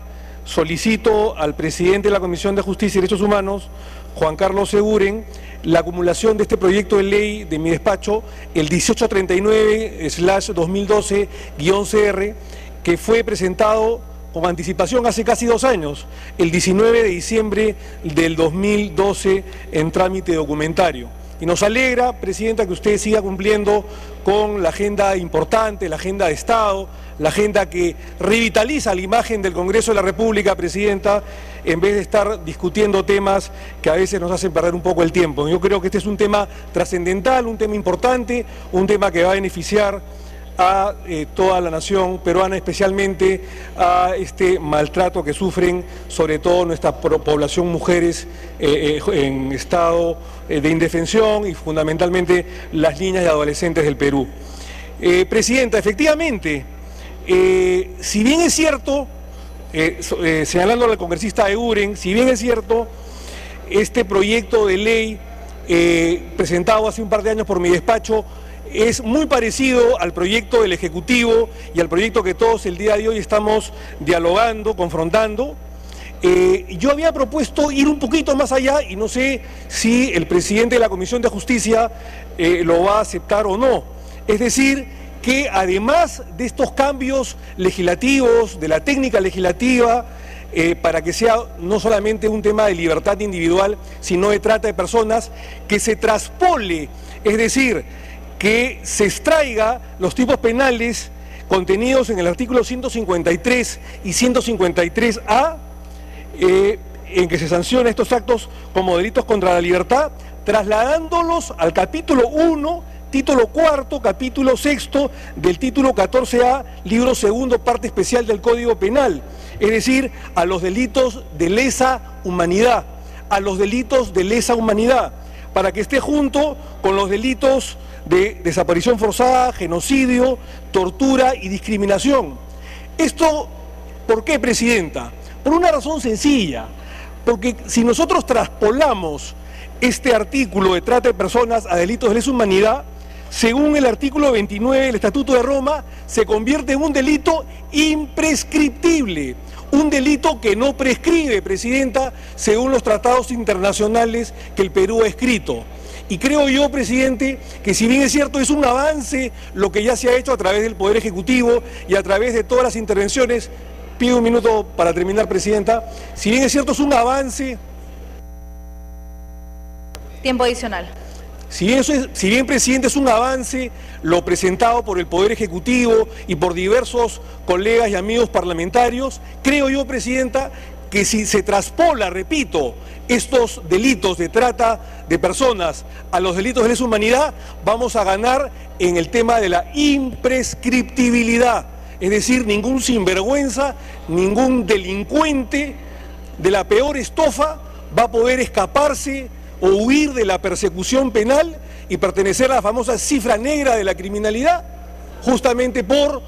Speaker 8: solicito al presidente de la Comisión de Justicia y Derechos Humanos, Juan Carlos Eguren, la acumulación de este proyecto de ley de mi despacho, el 1839/2012-CR, que fue presentado con anticipación hace casi 2 años, el 19 de diciembre del 2012, en trámite documentario. Y nos alegra, presidenta, que usted siga cumpliendo con la agenda importante, la agenda de Estado, la agenda que revitaliza la imagen del Congreso de la República, presidenta, en vez de estar discutiendo temas que a veces nos hacen perder un poco el tiempo. Yo creo que este es un tema trascendental, un tema importante, un tema que va a beneficiar a toda la nación peruana, especialmente a este maltrato que sufren sobre todo nuestra población mujeres en estado de indefensión, y fundamentalmente las niñas y adolescentes del Perú. Presidenta, efectivamente, si bien es cierto, señalándole al congresista Eguren, si bien es cierto, este proyecto de ley presentado hace un par de años por mi despacho es muy parecido al proyecto del Ejecutivo y al proyecto que todos el día de hoy estamos dialogando, confrontando. Yo había propuesto ir un poquito más allá y no sé si el presidente de la Comisión de Justicia lo va a aceptar o no. Es decir, que además de estos cambios legislativos, de la técnica legislativa, para que sea no solamente un tema de libertad individual, sino de trata de personas, que se traspole, es decir, que se extraiga los tipos penales contenidos en el artículo 153 y 153A, en que se sancionan estos actos como delitos contra la libertad, trasladándolos al capítulo 1, título 4, capítulo 6 del título 14A, libro 2, parte especial del Código Penal, es decir, a los delitos de lesa humanidad, para que esté junto con los delitos de desaparición forzada, genocidio, tortura y discriminación. Esto, ¿por qué, Presidenta? Por una razón sencilla, porque si nosotros traspolamos este artículo de trata de personas a delitos de lesa humanidad, según el artículo 29 del Estatuto de Roma, se convierte en un delito imprescriptible, un delito que no prescribe, Presidenta, según los tratados internacionales que el Perú ha escrito. Y creo yo, Presidente, que si bien es cierto, es un avance lo que ya se ha hecho a través del Poder Ejecutivo y a través de todas las intervenciones. Pido un minuto para terminar, Presidenta. Si bien es cierto, es un avance.
Speaker 1: Tiempo adicional.
Speaker 8: Si bien, Presidente, es un avance lo presentado por el Poder Ejecutivo y por diversos colegas y amigos parlamentarios, creo yo, Presidenta, que si se traspola, repito, estos delitos de trata de personas a los delitos de lesa humanidad, vamos a ganar en el tema de la imprescriptibilidad. Es decir, ningún sinvergüenza, ningún delincuente de la peor estofa va a poder escaparse o huir de la persecución penal y pertenecer a la famosa cifra negra de la criminalidad, justamente por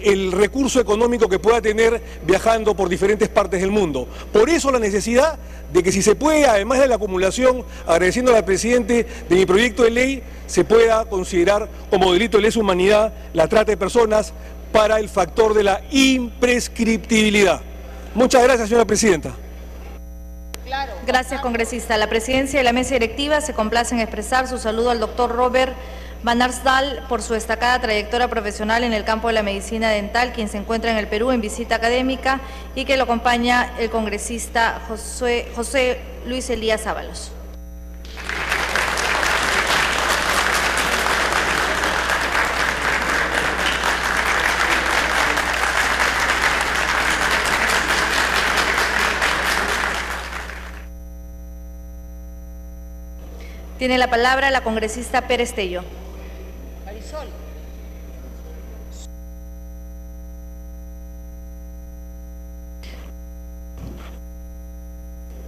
Speaker 8: el recurso económico que pueda tener viajando por diferentes partes del mundo. Por eso la necesidad de que, si se puede, además de la acumulación, agradeciéndole al presidente de mi proyecto de ley, se pueda considerar como delito de lesa humanidad la trata de personas para el factor de la imprescriptibilidad. Muchas gracias, señora presidenta.
Speaker 1: Gracias, congresista. La presidencia y la mesa directiva se complacen en expresar su saludo al doctor Robert Van Arsdal por su destacada trayectoria profesional en el campo de la medicina dental, quien se encuentra en el Perú en visita académica, y que lo acompaña el congresista José Luis Elías Ábalos. Tiene la palabra la congresista Pérez Tello.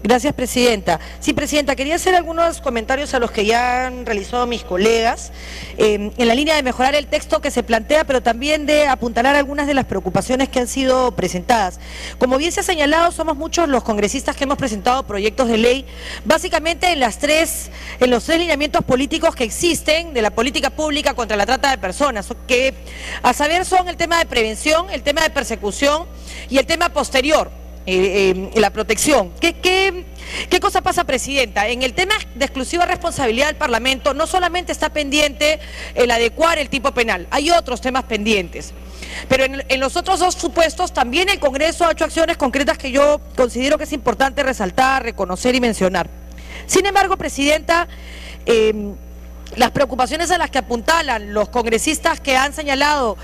Speaker 10: Gracias, Presidenta. Sí, Presidenta, quería hacer algunos comentarios a los que ya han realizado mis colegas, en la línea de mejorar el texto que se plantea, pero también de apuntalar algunas de las preocupaciones que han sido presentadas. Como bien se ha señalado, somos muchos los congresistas que hemos presentado proyectos de ley, básicamente en los tres lineamientos políticos que existen de la política pública contra la trata de personas, que a saber son el tema de prevención, el tema de persecución y el tema posterior. La protección. ¿Qué cosa pasa, Presidenta? En el tema de exclusiva responsabilidad del Parlamento no solamente está pendiente el adecuar el tipo penal, hay otros temas pendientes. Pero en los otros dos supuestos también el Congreso ha hecho acciones concretas que yo considero que es importante resaltar, reconocer y mencionar. Sin embargo, Presidenta, las preocupaciones a las que apuntalan los congresistas que han señalado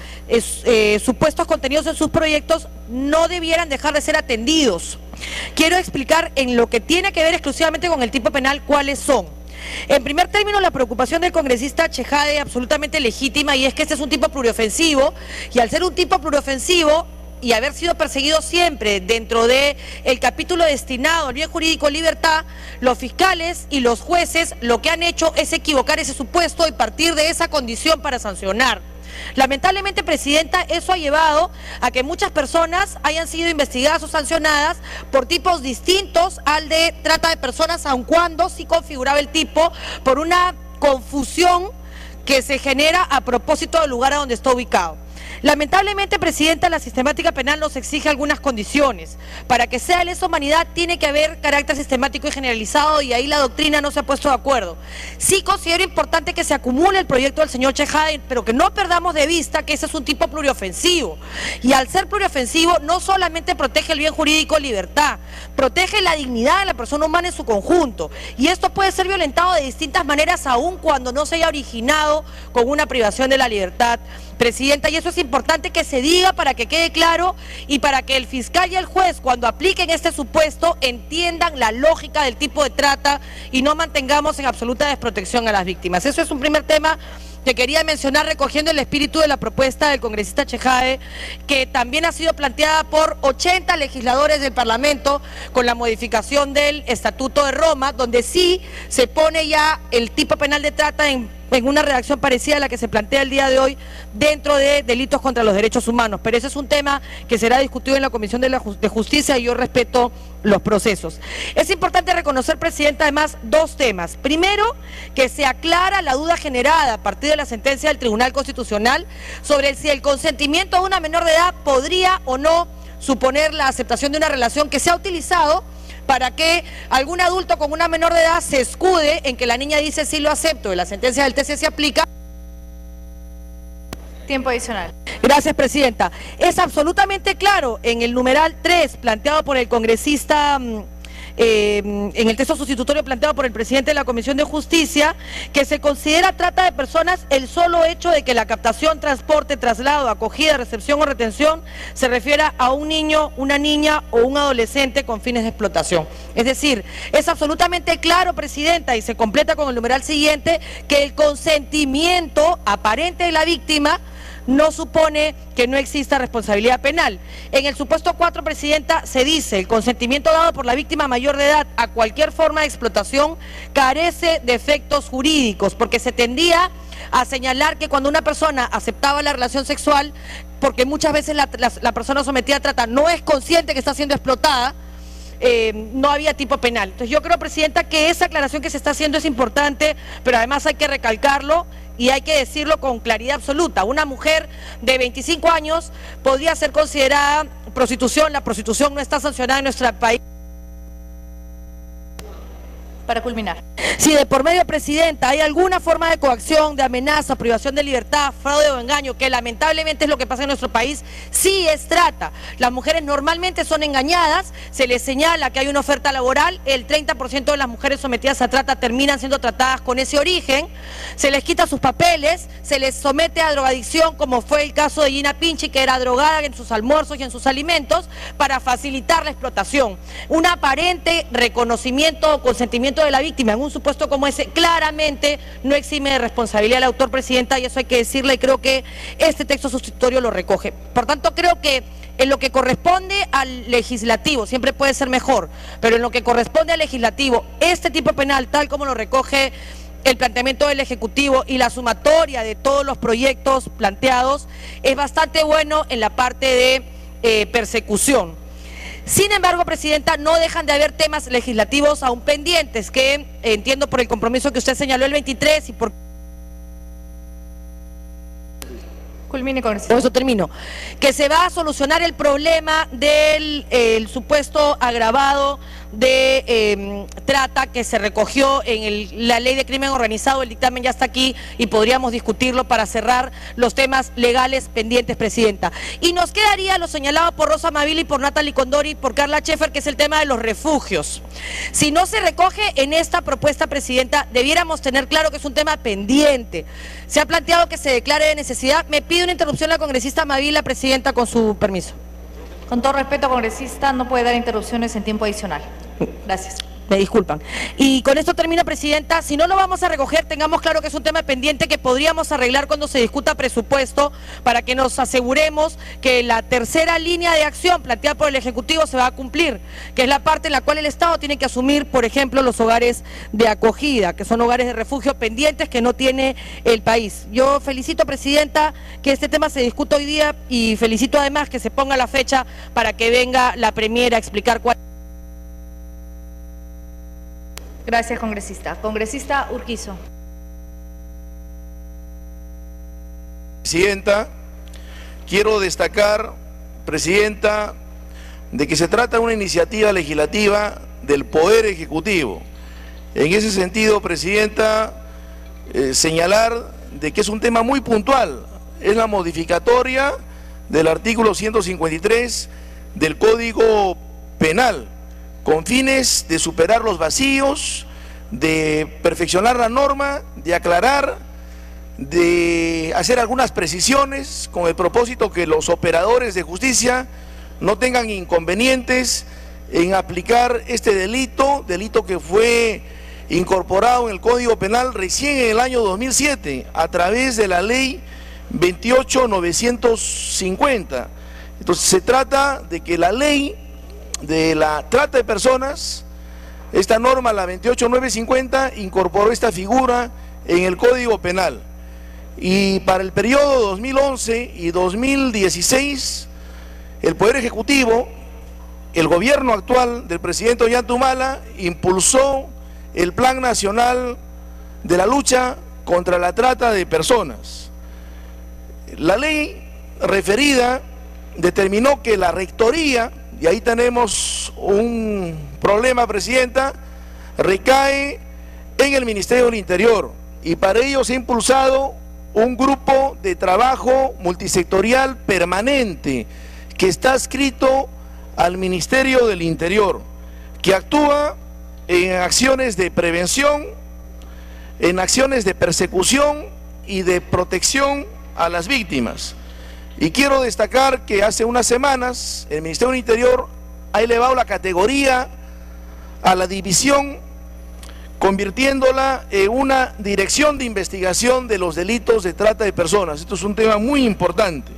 Speaker 10: supuestos contenidos en sus proyectos no debieran dejar de ser atendidos. Quiero explicar en lo que tiene que ver exclusivamente con el tipo penal cuáles son. En primer término, la preocupación del congresista Chejade absolutamente legítima, y es que este es un tipo pluriofensivo, y al ser un tipo pluriofensivo y haber sido perseguido siempre dentro del capítulo destinado al bien jurídico libertad, los fiscales y los jueces lo que han hecho es equivocar ese supuesto y partir de esa condición para sancionar. Lamentablemente, Presidenta, eso ha llevado a que muchas personas hayan sido investigadas o sancionadas por tipos distintos al de trata de personas, aun cuando sí configuraba el tipo por una confusión que se genera a propósito del lugar a donde está ubicado. Lamentablemente, Presidenta, la sistemática penal nos exige algunas condiciones. Para que sea lesa humanidad tiene que haber carácter sistemático y generalizado, y ahí la doctrina no se ha puesto de acuerdo. Sí considero importante que se acumule el proyecto del señor Chejade, pero que no perdamos de vista que ese es un tipo pluriofensivo. Y al ser pluriofensivo no solamente protege el bien jurídico de libertad, protege la dignidad de la persona humana en su conjunto. Y esto puede ser violentado de distintas maneras aun cuando no se haya originado con una privación de la libertad, Presidenta, y eso es importante que se diga para que quede claro y para que el fiscal y el juez, cuando apliquen este supuesto, entiendan la lógica del tipo de trata y no mantengamos en absoluta desprotección a las víctimas. Eso es un primer tema que quería mencionar, recogiendo el espíritu de la propuesta del congresista Chejade, que también ha sido planteada por 80 legisladores del Parlamento con la modificación del Estatuto de Roma, donde sí se pone ya el tipo penal de trata en una redacción parecida a la que se plantea el día de hoy dentro de delitos contra los derechos humanos. Pero ese es un tema que será discutido en la Comisión de Justicia y yo respeto los procesos. Es importante reconocer, Presidenta, además, dos temas. Primero, que se aclara la duda generada a partir de la sentencia del Tribunal Constitucional sobre si el consentimiento de una menor de edad podría o no suponer la aceptación de una relación que se ha utilizado para que algún adulto con una menor de edad se escude en que la niña dice sí lo acepto y la sentencia del TC se aplica.
Speaker 1: Tiempo adicional.
Speaker 10: Gracias, Presidenta. Es absolutamente claro en el numeral 3 planteado por el congresista, en el texto sustitutorio planteado por el presidente de la Comisión de Justicia, que se considera trata de personas el solo hecho de que la captación, transporte, traslado, acogida, recepción o retención se refiera a un niño, una niña o un adolescente con fines de explotación. Es decir, es absolutamente claro, Presidenta, y se completa con el numeral siguiente, que el consentimiento aparente de la víctima no supone que no exista responsabilidad penal. En el supuesto 4, Presidenta, se dice: el consentimiento dado por la víctima mayor de edad a cualquier forma de explotación carece de efectos jurídicos, porque se tendía a señalar que cuando una persona aceptaba la relación sexual, porque muchas veces la persona sometida a trata no es consciente que está siendo explotada, no había tipo penal. Entonces yo creo, Presidenta, que esa aclaración que se está haciendo es importante, pero además hay que recalcarlo y hay que decirlo con claridad absoluta. Una mujer de 25 años podría ser considerada prostitución. La prostitución no está sancionada en nuestro país.
Speaker 1: Para culminar.
Speaker 10: Si de por medio, Presidenta, hay alguna forma de coacción, de amenaza, privación de libertad, fraude o engaño, que lamentablemente es lo que pasa en nuestro país, sí es trata. Las mujeres normalmente son engañadas, se les señala que hay una oferta laboral, el 30% de las mujeres sometidas a trata terminan siendo tratadas con ese origen, se les quita sus papeles, se les somete a drogadicción, como fue el caso de Gina Pinchi, que era drogada en sus almuerzos y en sus alimentos, para facilitar la explotación. Un aparente reconocimiento o consentimiento de la víctima en un supuesto como ese claramente no exime de responsabilidad al autor, Presidenta, y eso hay que decirle, y creo que este texto sustitutorio lo recoge. Por tanto, creo que en lo que corresponde al legislativo, siempre puede ser mejor, pero en lo que corresponde al legislativo, este tipo penal, tal como lo recoge el planteamiento del Ejecutivo y la sumatoria de todos los proyectos planteados, es bastante bueno en la parte de persecución. Sin embargo, Presidenta, no dejan de haber temas legislativos aún pendientes que entiendo por el compromiso que usted señaló el 23 y por...
Speaker 1: Culmine con
Speaker 10: Por eso termino. Que se va a solucionar el problema del supuesto agravado de trata que se recogió en la ley de crimen organizado. El dictamen ya está aquí y podríamos discutirlo para cerrar los temas legales pendientes, Presidenta. Y nos quedaría lo señalado por Rosa Mavila y por Natalie Condori, por Carla Schaefer, que es el tema de los refugios. Si no se recoge en esta propuesta, Presidenta, debiéramos tener claro que es un tema pendiente. Se ha planteado que se declare de necesidad. Me pide una interrupción la congresista Mavila, Presidenta, con su permiso.
Speaker 1: Con todo respeto, congresista, no puede dar interrupciones en tiempo adicional. Gracias.
Speaker 10: Me disculpan. Y con esto termino, Presidenta. Si no lo vamos a recoger, tengamos claro que es un tema pendiente que podríamos arreglar cuando se discuta presupuesto, para que nos aseguremos que la tercera línea de acción planteada por el Ejecutivo se va a cumplir, que es la parte en la cual el Estado tiene que asumir, por ejemplo, los hogares de acogida, que son hogares de refugio pendientes que no tiene el país. Yo felicito, Presidenta, que este tema se discuta hoy día y felicito además que se ponga la fecha para que venga la Premier a explicar cuál.
Speaker 1: Gracias, congresista. Congresista
Speaker 2: Presidenta,
Speaker 11: quiero destacar, Presidenta, de que se trata de una iniciativa legislativa del Poder Ejecutivo. En ese sentido, Presidenta, señalar de que es un tema muy puntual, es la modificatoria del artículo 153 del Código Penal, con fines de superar los vacíos, de perfeccionar la norma, de aclarar, de hacer algunas precisiones con el propósito que los operadores de justicia no tengan inconvenientes en aplicar este delito que fue incorporado en el Código Penal recién en el año 2007 a través de la ley 28.950. Entonces se trata de que la ley de la trata de personas, esta norma, la 28.950, incorporó esta figura en el Código Penal. Y para el periodo 2011 y 2016, el Poder Ejecutivo, el gobierno actual del presidente Ollanta Humala, impulsó el Plan Nacional de la Lucha contra la Trata de Personas. La ley referida determinó que la rectoría, y ahí tenemos un problema, Presidenta, recae en el Ministerio del Interior, y para ello se ha impulsado un grupo de trabajo multisectorial permanente que está adscrito al Ministerio del Interior, que actúa en acciones de prevención, en acciones de persecución y de protección a las víctimas. Y quiero destacar que hace unas semanas el Ministerio del Interior ha elevado la categoría a la división, convirtiéndola en una dirección de investigación de los delitos de trata de personas. Esto es un tema muy importante.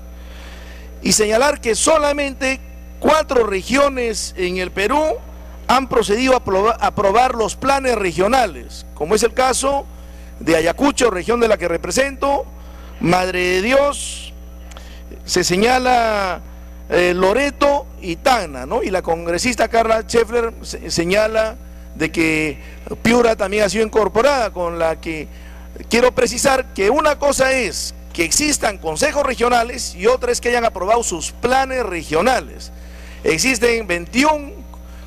Speaker 11: Y señalar que solamente 4 regiones en el Perú han procedido a aprobar los planes regionales, como es el caso de Ayacucho, región de la que represento, Madre de Dios, se señala Loreto y Tacna, ¿no? Y la congresista Carla Scheffler señala de que Piura también ha sido incorporada, con la que quiero precisar que una cosa es que existan consejos regionales y otra es que hayan aprobado sus planes regionales. Existen 21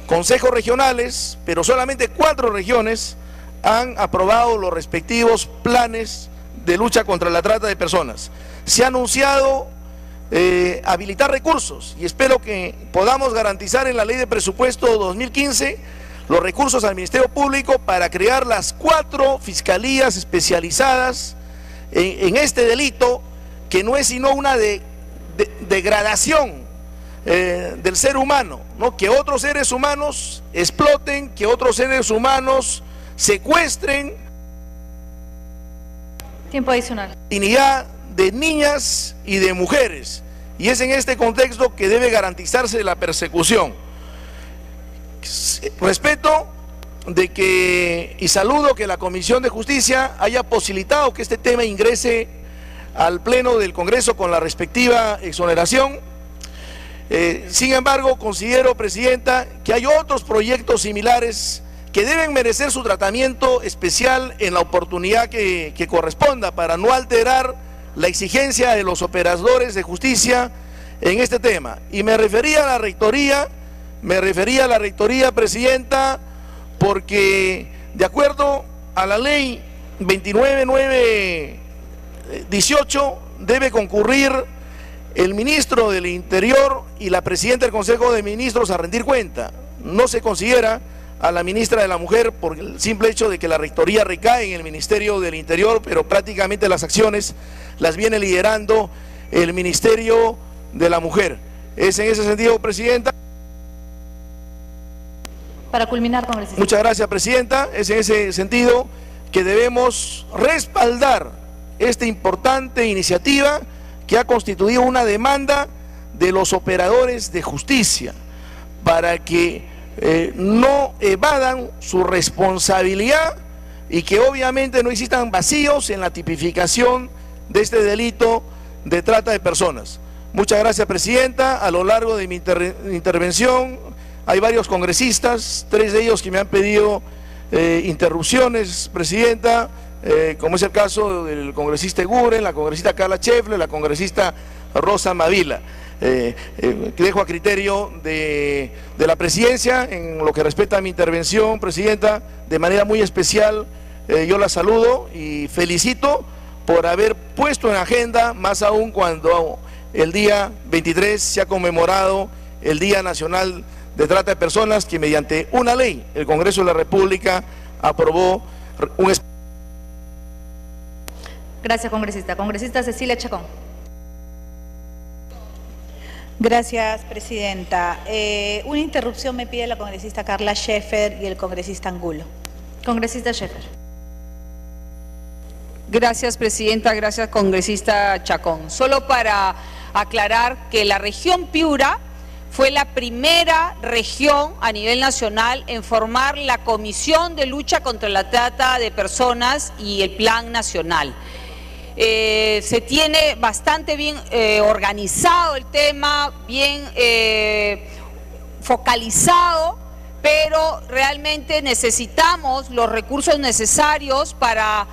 Speaker 11: consejos regionales, pero solamente 4 regiones han aprobado los respectivos planes de lucha contra la trata de personas. Se ha anunciado habilitar recursos y espero que podamos garantizar en la ley de presupuesto 2015 los recursos al Ministerio Público para crear las 4 fiscalías especializadas en este delito, que no es sino una degradación del ser humano, ¿no? Que otros seres humanos exploten, que otros seres humanos secuestren.
Speaker 1: Tiempo adicional.
Speaker 11: Dignidad de niñas y de mujeres, y es en este contexto que debe garantizarse la persecución. Respeto de que y saludo que la Comisión de Justicia haya posibilitado que este tema ingrese al Pleno del Congreso con la respectiva exoneración. Sin embargo, considero, Presidenta, que hay otros proyectos similares que deben merecer su tratamiento especial en la oportunidad que corresponda, para no alterar la exigencia de los operadores de justicia en este tema. Y me refería a la rectoría, Presidenta, porque de acuerdo a la ley 29.918 debe concurrir el ministro del Interior y la presidenta del Consejo de Ministros a rendir cuenta. No se considera a la ministra de la Mujer por el simple hecho de que la rectoría recae en el Ministerio del Interior, pero prácticamente las acciones las viene liderando el Ministerio de la Mujer. Es en ese sentido, Presidenta.
Speaker 1: Para culminar, congresista.
Speaker 11: Muchas gracias, Presidenta. Es en ese sentido que debemos respaldar esta importante iniciativa que ha constituido una demanda de los operadores de justicia para que no evadan su responsabilidad y que obviamente no existan vacíos en la tipificación de este delito de trata de personas. Muchas gracias, Presidenta. A lo largo de mi intervención hay varios congresistas, 3 de ellos que me han pedido interrupciones, Presidenta, como es el caso del congresista Eguren, la congresista Carla Scheffler, la congresista Rosa Mavila. Dejo a criterio de la presidencia en lo que respecta a mi intervención, presidenta, de manera muy especial. Yo la saludo y felicito por haber puesto en agenda, más aún cuando el día 23 se ha conmemorado el Día Nacional de Trata de Personas, que mediante una ley el Congreso de la República aprobó un...
Speaker 1: Gracias, congresista. Congresista Cecilia Chacón.
Speaker 12: Gracias, presidenta. Una interrupción me pide la congresista Carla Scheffer y el congresista Angulo.
Speaker 1: Congresista Scheffer.
Speaker 4: Gracias, presidenta. Gracias, congresista Chacón. Solo para aclarar que la región Piura fue la primera región a nivel nacional en formar la Comisión de Lucha contra la Trata de Personas y el Plan Nacional. Se tiene bastante bien organizado el tema, bien focalizado, pero realmente necesitamos los recursos necesarios para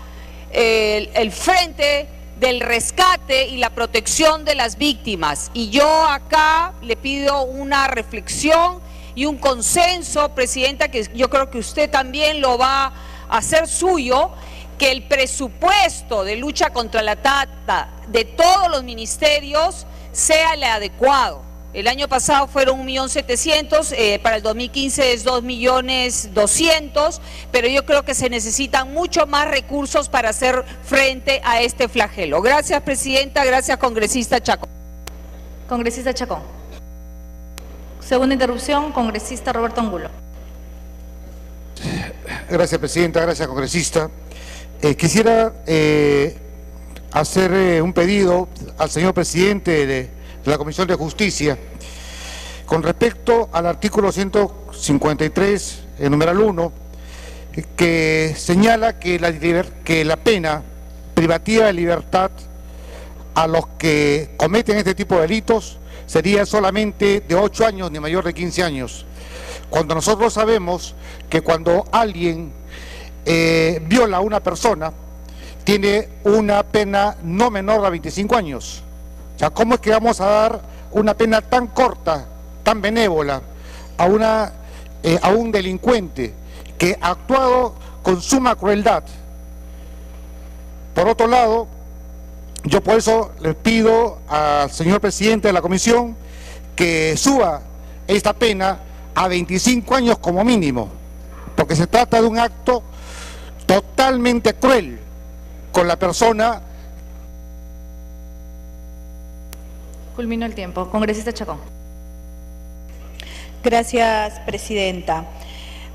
Speaker 4: el frente del rescate y la protección de las víctimas. Y yo acá le pido una reflexión y un consenso, presidenta, que yo creo que usted también lo va a hacer suyo, que el presupuesto de lucha contra la trata de todos los ministerios sea el adecuado. El año pasado fueron 1.700.000, para el 2015 es 2.200.000, pero yo creo que se necesitan mucho más recursos para hacer frente a este flagelo. Gracias, presidenta. Gracias, congresista Chacón.
Speaker 1: Congresista Chacón. Segunda interrupción, congresista Roberto Angulo.
Speaker 13: Gracias, presidenta. Gracias, congresista. Quisiera hacer un pedido al señor presidente de la Comisión de Justicia con respecto al artículo 153, el numeral 1, que señala que la pena privativa de libertad a los que cometen este tipo de delitos sería solamente de 8 años ni mayor de 15 años. Cuando nosotros sabemos que cuando alguien viola a una persona, tiene una pena no menor a 25 años. O sea, ¿cómo es que vamos a dar una pena tan corta, tan benévola a un delincuente que ha actuado con suma crueldad? Por otro lado, yo por eso le pido al señor presidente de la comisión que suba esta pena a 25 años como mínimo, porque se trata de un acto totalmente cruel con la persona.
Speaker 1: Culminó el tiempo. Congresista Chacón.
Speaker 12: Gracias, presidenta.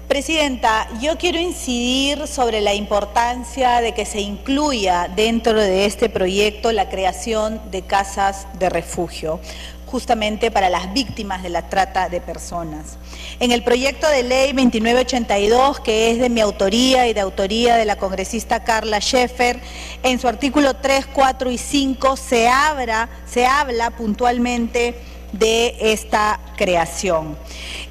Speaker 12: Presidenta, yo quiero incidir sobre la importancia de que se incluya dentro de este proyecto la creación de casas de refugio, justamente para las víctimas de la trata de personas. En el proyecto de ley 2982, que es de mi autoría y de autoría de la congresista Carla Scheffer, en su artículo 3, 4 y 5 se habla puntualmente de esta creación.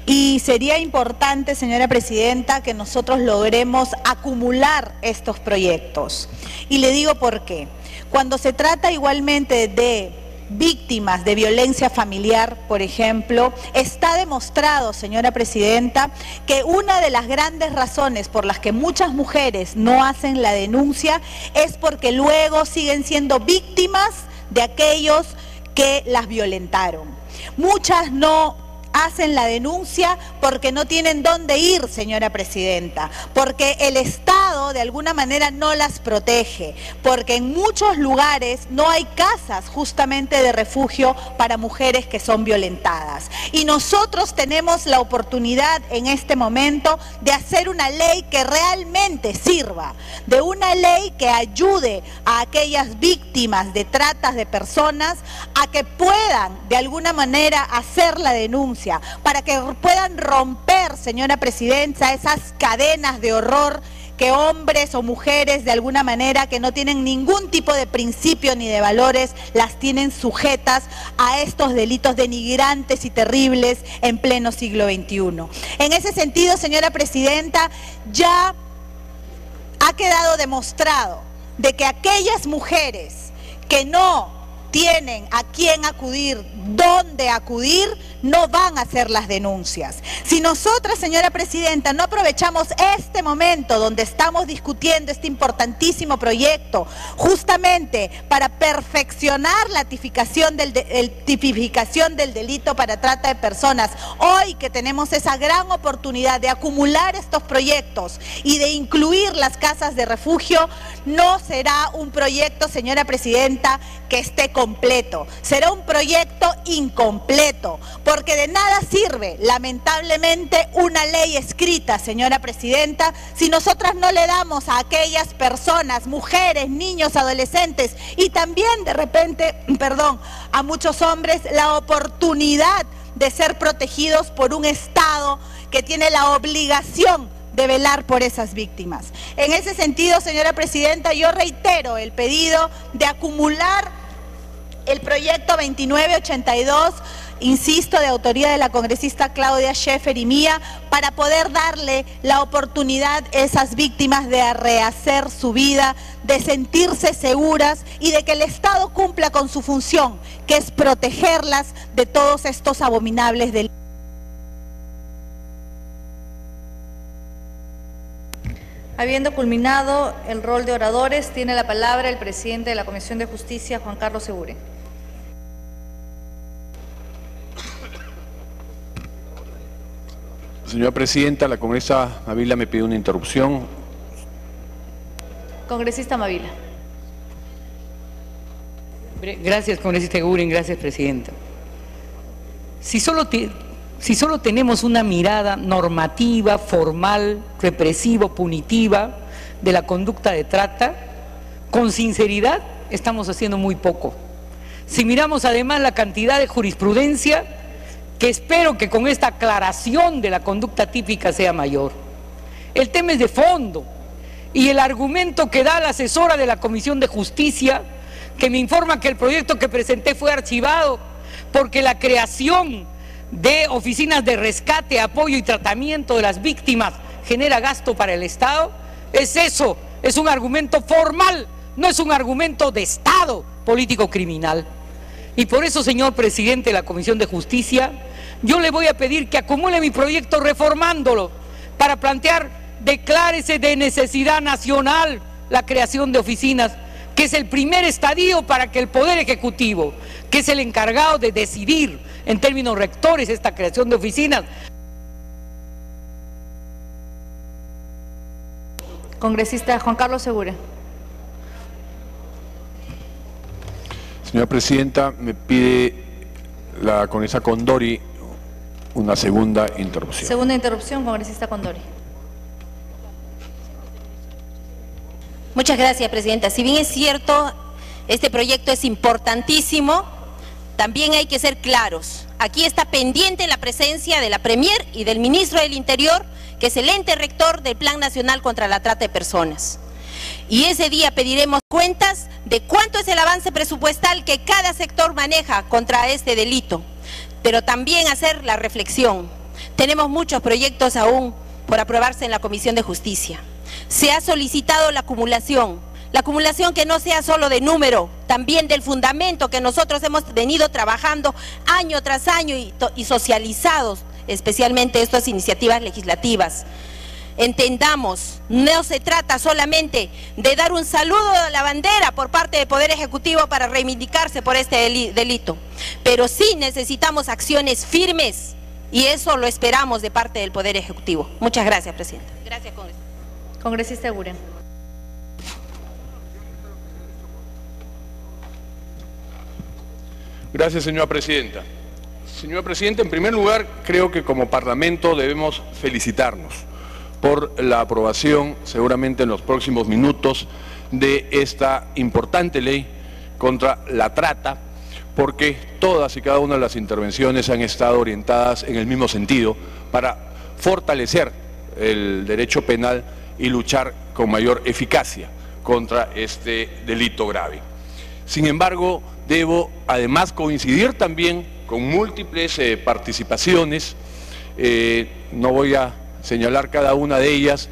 Speaker 12: Y sería importante, señora presidenta, que nosotros logremos acumular estos proyectos. Y le digo por qué. Cuando se trata igualmente de víctimas de violencia familiar, por ejemplo, está demostrado, señora presidenta, que una de las grandes razones por las que muchas mujeres no hacen la denuncia es porque luego siguen siendo víctimas de aquellos que las violentaron. Muchas no hacen la denuncia porque no tienen dónde ir, señora presidenta, porque el Estado de alguna manera no las protege, porque en muchos lugares no hay casas justamente de refugio para mujeres que son violentadas. Y nosotros tenemos la oportunidad en este momento de hacer una ley que realmente sirva, de una ley que ayude a aquellas víctimas de tratas de personas a que puedan de alguna manera hacer la denuncia, para que puedan romper, señora presidenta, esas cadenas de horror que hombres o mujeres de alguna manera que no tienen ningún tipo de principio ni de valores las tienen sujetas a estos delitos denigrantes y terribles en pleno siglo XXI. En ese sentido, señora presidenta, ya ha quedado demostrado de que aquellas mujeres que no tienen a quién acudir, dónde acudir, no van a hacer las denuncias. Si nosotras, señora presidenta, no aprovechamos este momento donde estamos discutiendo este importantísimo proyecto, justamente para perfeccionar la tipificación del delito para trata de personas, hoy que tenemos esa gran oportunidad de acumular estos proyectos y de incluir las casas de refugio, no será un proyecto, señora presidenta, que esté completo. Será un proyecto incompleto, porque de nada sirve, lamentablemente, una ley escrita, señora presidenta, si nosotras no le damos a aquellas personas, mujeres, niños, adolescentes y también de repente, a muchos hombres la oportunidad de ser protegidos por un Estado que tiene la obligación de velar por esas víctimas. En ese sentido, señora presidenta, yo reitero el pedido de acumular el proyecto 2982, insisto, de autoría de la congresista Claudia Schiffer y mía, para poder darle la oportunidad a esas víctimas de rehacer su vida, de sentirse seguras y de que el Estado cumpla con su función, que es protegerlas de todos estos abominables delitos.
Speaker 1: Habiendo culminado el rol de oradores, tiene la palabra el presidente de la Comisión de Justicia, Juan Carlos Segure.
Speaker 3: Señora presidenta, la congresista Mavila me pide una interrupción.
Speaker 1: Congresista Mavila.
Speaker 7: Gracias, congresista Guren, gracias, presidenta. Si solo tenemos una mirada normativa, formal, represiva, punitiva de la conducta de trata, con sinceridad estamos haciendo muy poco. Si miramos además la cantidad de jurisprudencia, que espero que con esta aclaración de la conducta típica sea mayor. El tema es de fondo, y el argumento que da la asesora de la Comisión de Justicia, que me informa que el proyecto que presenté fue archivado porque la creación de oficinas de rescate, apoyo y tratamiento de las víctimas genera gasto para el Estado, es eso, es un argumento formal, no es un argumento de Estado político criminal. Y por eso, señor presidente de la Comisión de Justicia, yo le voy a pedir que acumule mi proyecto reformándolo para plantear, declárese de necesidad nacional la creación de oficinas, que es el primer estadio para que el Poder Ejecutivo, que es el encargado de decidir en términos rectores esta creación de oficinas.
Speaker 1: Congresista Juan Carlos Segure.
Speaker 3: Señora presidenta, me pide la congresista Condori una segunda interrupción.
Speaker 1: Segunda interrupción, congresista Condori.
Speaker 6: Muchas gracias, presidenta. Si bien es cierto, este proyecto es importantísimo, también hay que ser claros. Aquí está pendiente la presencia de la Premier y del Ministro del Interior, que es el ente rector del Plan Nacional contra la Trata de Personas. Y ese día pediremos cuentas de cuánto es el avance presupuestal que cada sector maneja contra este delito, pero también hacer la reflexión. Tenemos muchos proyectos aún por aprobarse en la Comisión de Justicia. Se ha solicitado la acumulación que no sea solo de número, también del fundamento que nosotros hemos venido trabajando año tras año y socializados, especialmente estas iniciativas legislativas. Entendamos, no se trata solamente de dar un saludo a la bandera por parte del Poder Ejecutivo para reivindicarse por este delito, pero sí necesitamos acciones firmes y eso lo esperamos de parte del Poder Ejecutivo. Muchas gracias, presidenta. Gracias, congresista.
Speaker 1: Congresista Guren.
Speaker 3: Gracias, señora presidenta. Señora presidenta, en primer lugar, creo que como Parlamento debemos felicitarnos por la aprobación, seguramente en los próximos minutos, de esta importante ley contra la trata, porque todas y cada una de las intervenciones han estado orientadas en el mismo sentido para fortalecer el derecho penal y luchar con mayor eficacia contra este delito grave. Sin embargo, debo además coincidir también con múltiples participaciones, no voy a señalar cada una de ellas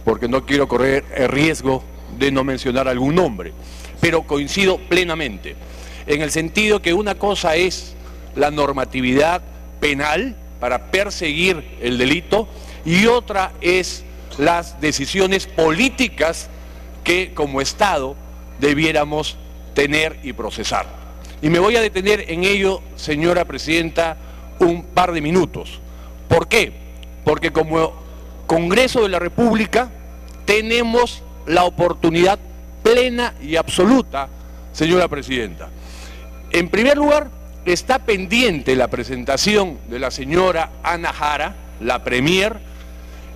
Speaker 3: porque no quiero correr el riesgo de no mencionar algún nombre, pero coincido plenamente, en el sentido que una cosa es la normatividad penal para perseguir el delito y otra es las decisiones políticas que como Estado debiéramos tener y procesar. Y me voy a detener en ello, señora Presidenta, un par de minutos. ¿Por qué? Porque como Congreso de la República tenemos la oportunidad plena y absoluta, señora Presidenta. En primer lugar, está pendiente la presentación de la señora Ana Jara, la Premier,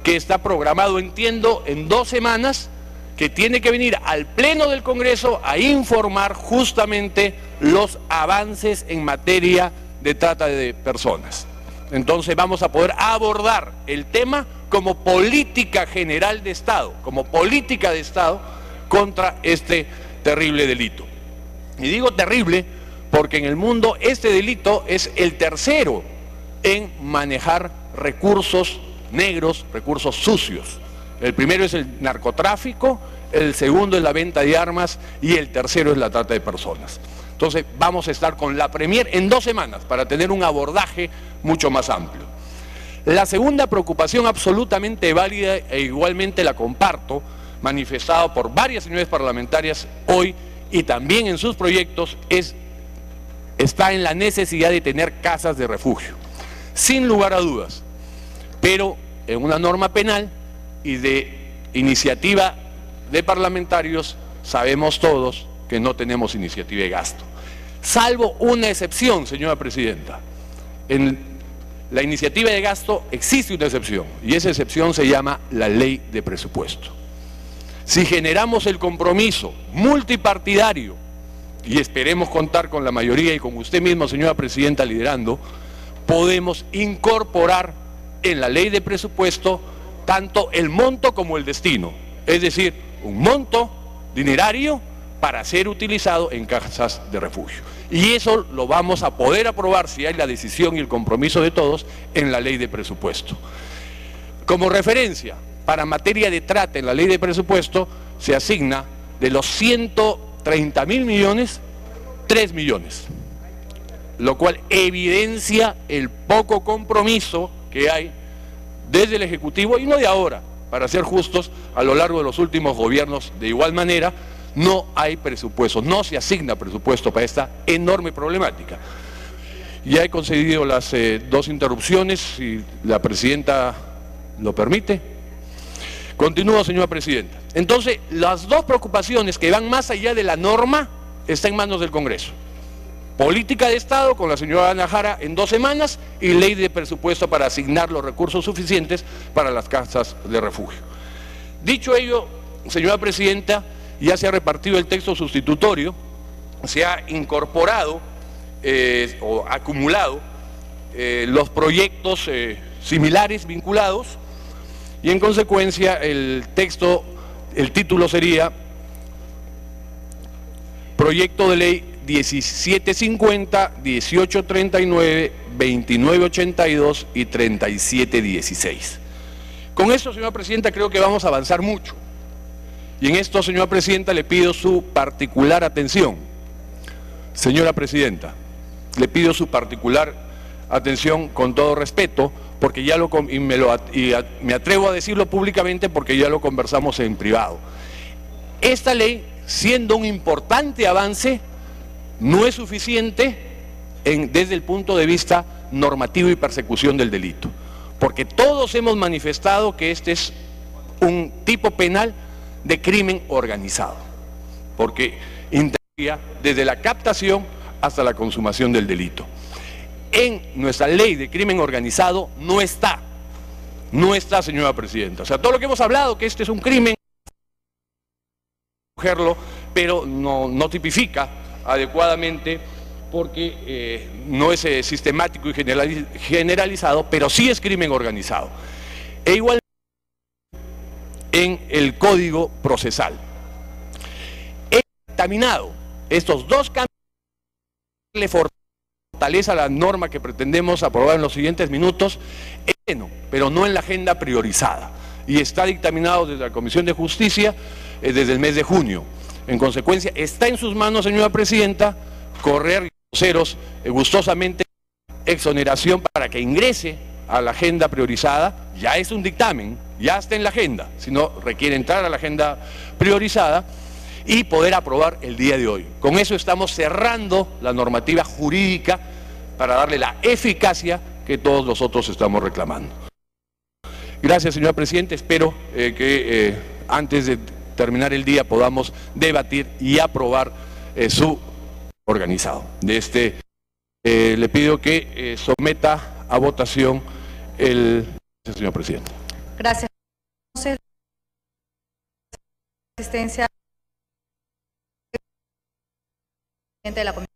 Speaker 3: que está programado, entiendo, en 2 semanas, que tiene que venir al Pleno del Congreso a informar justamente los avances en materia de trata de personas. Entonces vamos a poder abordar el tema como política general de Estado, como política de Estado contra este terrible delito. Y digo terrible porque en el mundo este delito es el tercero en manejar recursos negros, recursos sucios. El primero es el narcotráfico, el segundo es la venta de armas y el tercero es la trata de personas. Entonces vamos a estar con la Premier en 2 semanas para tener un abordaje mucho más amplio. La segunda preocupación absolutamente válida e igualmente la comparto, manifestada por varias señoras parlamentarias hoy y también en sus proyectos, está en la necesidad de tener casas de refugio, sin lugar a dudas, pero en una norma penal y de iniciativa de parlamentarios sabemos todos que no tenemos iniciativa de gasto. Salvo una excepción, señora Presidenta. En la iniciativa de gasto existe una excepción y esa excepción se llama la ley de presupuesto. Si generamos el compromiso multipartidario y esperemos contar con la mayoría y con usted misma, señora Presidenta, liderando, podemos incorporar en la ley de presupuesto tanto el monto como el destino, es decir, un monto dinerario para ser utilizado en casas de refugio. Y eso lo vamos a poder aprobar, si hay la decisión y el compromiso de todos, en la ley de presupuesto. Como referencia, para materia de trata en la ley de presupuesto, se asigna de los 130.000 millones, 3 millones, lo cual evidencia el poco compromiso que hay desde el Ejecutivo, y no de ahora, para ser justos, a lo largo de los últimos gobiernos de igual manera, no hay presupuesto, no se asigna presupuesto para esta enorme problemática. Ya he concedido las 2 interrupciones, si la Presidenta lo permite. Continúo, señora Presidenta. Entonces, las 2 preocupaciones que van más allá de la norma están en manos del Congreso. Política de Estado con la señora Ana Jara en 2 semanas y ley de presupuesto para asignar los recursos suficientes para las casas de refugio. Dicho ello, señora Presidenta, ya se ha repartido el texto sustitutorio, se ha incorporado o acumulado los proyectos similares vinculados y en consecuencia el texto, el título sería Proyecto de Ley 1750, 1839, 2982 y 3716. Con esto, señora Presidenta, creo que vamos a avanzar mucho. Y en esto, señora Presidenta, le pido su particular atención. Señora Presidenta, le pido su particular atención con todo respeto, porque ya me atrevo a decirlo públicamente porque ya lo conversamos en privado. Esta ley, siendo un importante avance, no es suficiente desde el punto de vista normativo y persecución del delito, porque todos hemos manifestado que este es un tipo penal de crimen organizado, porque integra desde la captación hasta la consumación del delito. En nuestra ley de crimen organizado no está, señora Presidenta. O sea, todo lo que hemos hablado, que este es un crimen, pero no tipifica adecuadamente porque no es sistemático y generalizado, pero sí es crimen organizado. E igual en el Código Procesal. He examinado estos 2 cambios que le fortaleza la norma que pretendemos aprobar en los siguientes minutos, pero no en la agenda priorizada. Y está dictaminado desde la Comisión de Justicia desde el mes de junio. En consecuencia, está en sus manos, señora presidenta, correr voceros gustosamente exoneración para que ingrese a la agenda priorizada. Ya es un dictamen, ya está en la agenda, si no requiere entrar a la agenda priorizada y poder aprobar el día de hoy. Con eso estamos cerrando la normativa jurídica para darle la eficacia que todos nosotros estamos reclamando. Gracias, señor presidente. Espero que antes de terminar el día podamos debatir y aprobar su organizado. Le pido que someta a votación el señor presidente.
Speaker 1: Gracias. Asistencia de la comisión.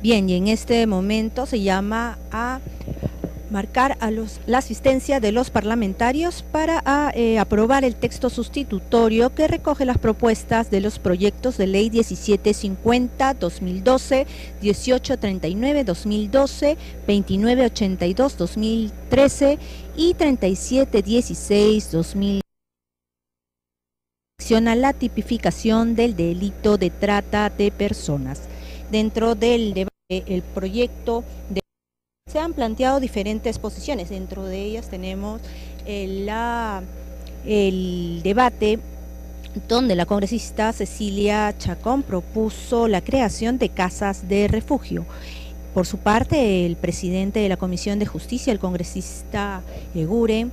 Speaker 14: Bien, y en este momento se llama a marcar a la asistencia de los parlamentarios para aprobar el texto sustitutorio que recoge las propuestas de los proyectos de ley 1750-2012, 1839-2012, 2982-2013 y 3716-2013. La tipificación del delito de trata de personas. Dentro del debate, el proyecto se han planteado diferentes posiciones. Dentro de ellas tenemos el debate donde la congresista Cecilia Chacón propuso la creación de casas de refugio. Por su parte, el presidente de la Comisión de Justicia, el congresista Egure,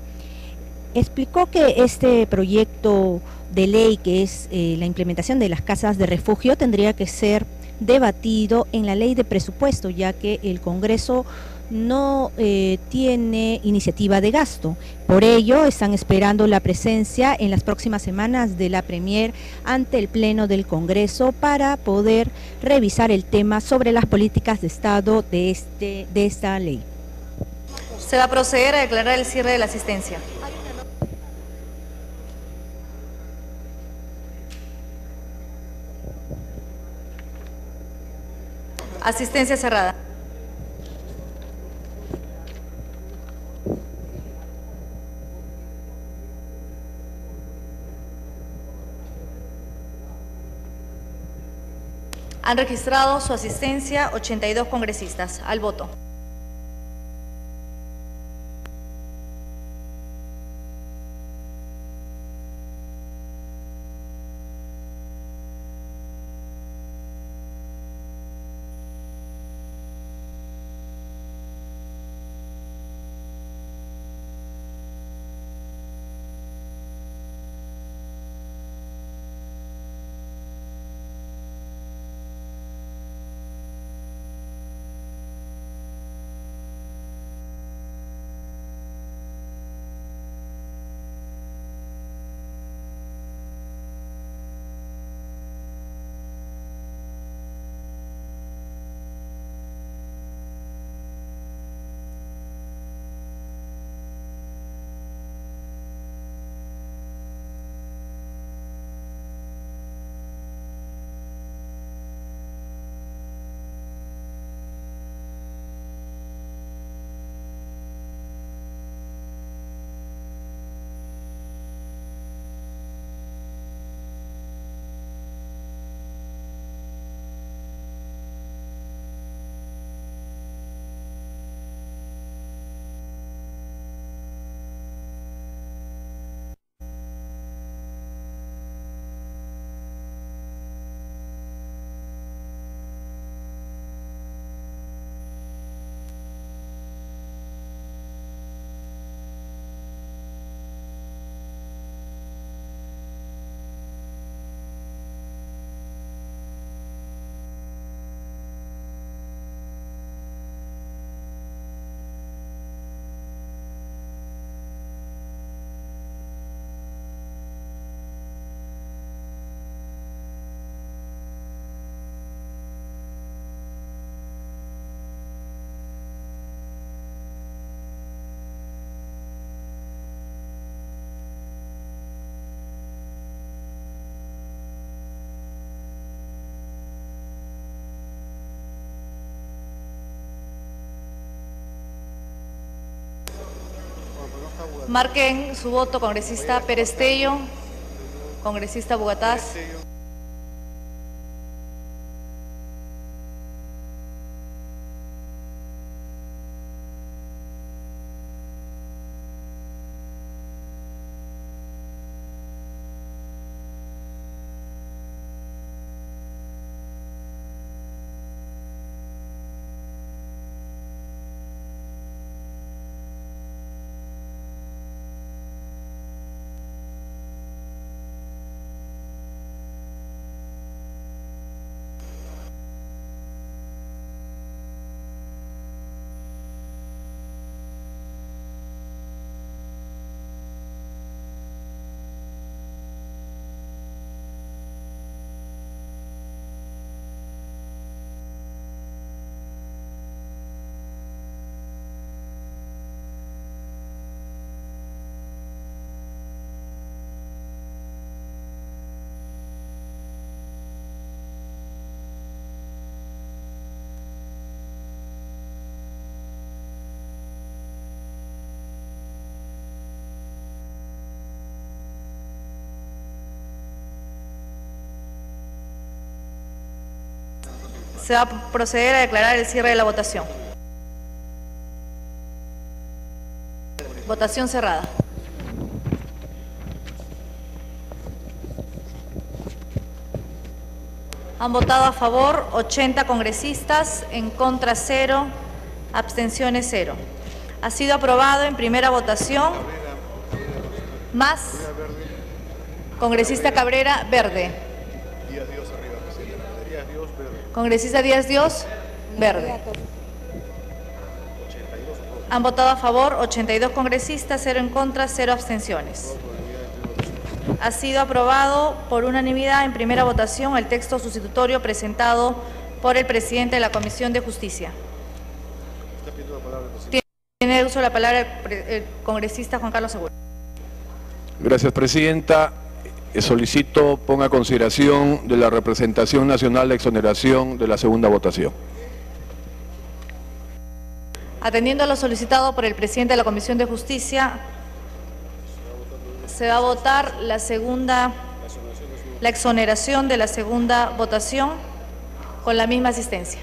Speaker 14: explicó que este proyecto de ley, que es la implementación de las casas de refugio, tendría que ser debatido en la ley de presupuesto, ya que el Congreso no tiene iniciativa de gasto. Por ello, están esperando la presencia en las próximas semanas de la Premier ante el Pleno del Congreso para poder revisar el tema sobre las políticas de Estado de esta ley.
Speaker 1: Se va a proceder a declarar el cierre de la asistencia. Asistencia cerrada. Han registrado su asistencia 82 congresistas. Al voto. Marquen su voto, congresista Perestello, congresista Bugatás. Se va a proceder a declarar el cierre de la votación. Votación cerrada. Han votado a favor 80 congresistas, en contra 0, abstenciones 0. Ha sido aprobado en primera votación. Más. Congresista Cabrera, verde. Congresista Díaz Dios, verde. Han votado a favor 82 congresistas, 0 en contra, 0 abstenciones. Ha sido aprobado por unanimidad en primera votación el texto sustitutorio presentado por el presidente de la Comisión de Justicia. Tiene uso de la palabra el congresista Juan Carlos Segura.
Speaker 3: Gracias, presidenta. Solicito ponga a consideración de la representación nacional la exoneración de la segunda votación.
Speaker 1: Atendiendo a lo solicitado por el presidente de la Comisión de Justicia, se va a votar la exoneración de la segunda votación con la misma asistencia.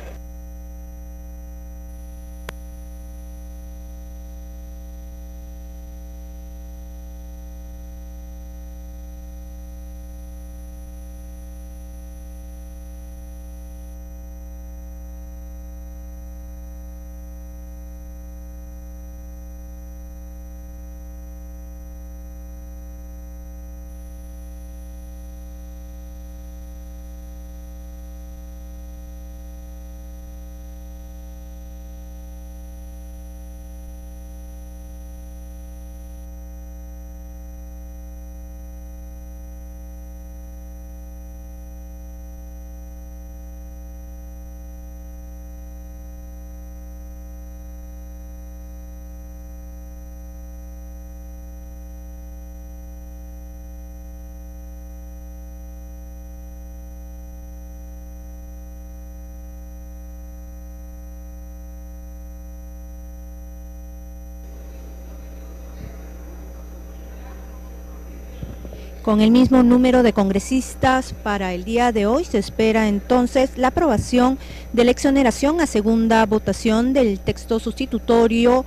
Speaker 14: Con el mismo número de congresistas para el día de hoy, se espera entonces la aprobación de la exoneración a segunda votación del texto sustitutorio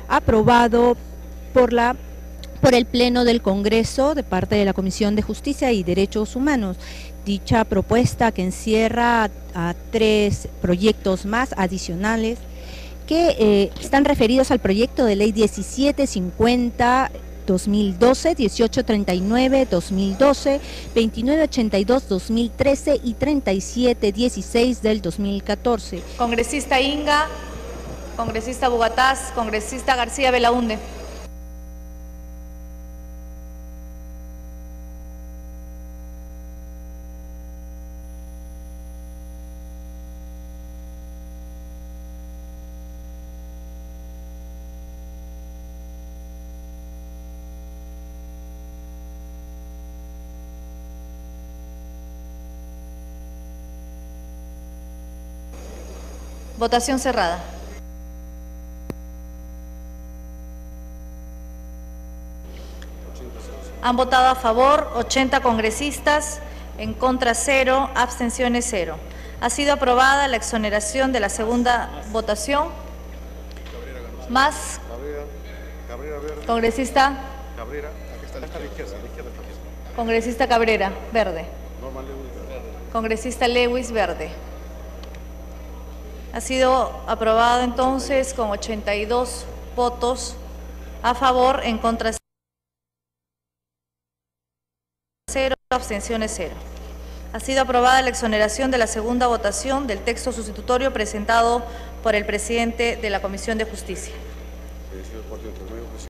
Speaker 14: aprobado por el Pleno del Congreso de parte de la Comisión de Justicia y Derechos Humanos. Dicha propuesta, que encierra a 3 proyectos más adicionales que están referidos al proyecto de ley 1750 2012, 1839, 2012, 2982, 2013 y 3716 del 2014.
Speaker 1: Congresista Inga, congresista Bugatás, congresista García Belaunde. Votación cerrada. Han votado a favor 80 congresistas, en contra 0, abstenciones 0. Ha sido aprobada la exoneración de la segunda votación. Más. Congresista. Congresista Cabrera, verde. Congresista Lewis, verde. Ha sido aprobado entonces con 82 votos a favor, en contra 0, abstenciones 0. Ha sido aprobada la exoneración de la segunda votación del texto sustitutorio presentado por el presidente de la Comisión de Justicia.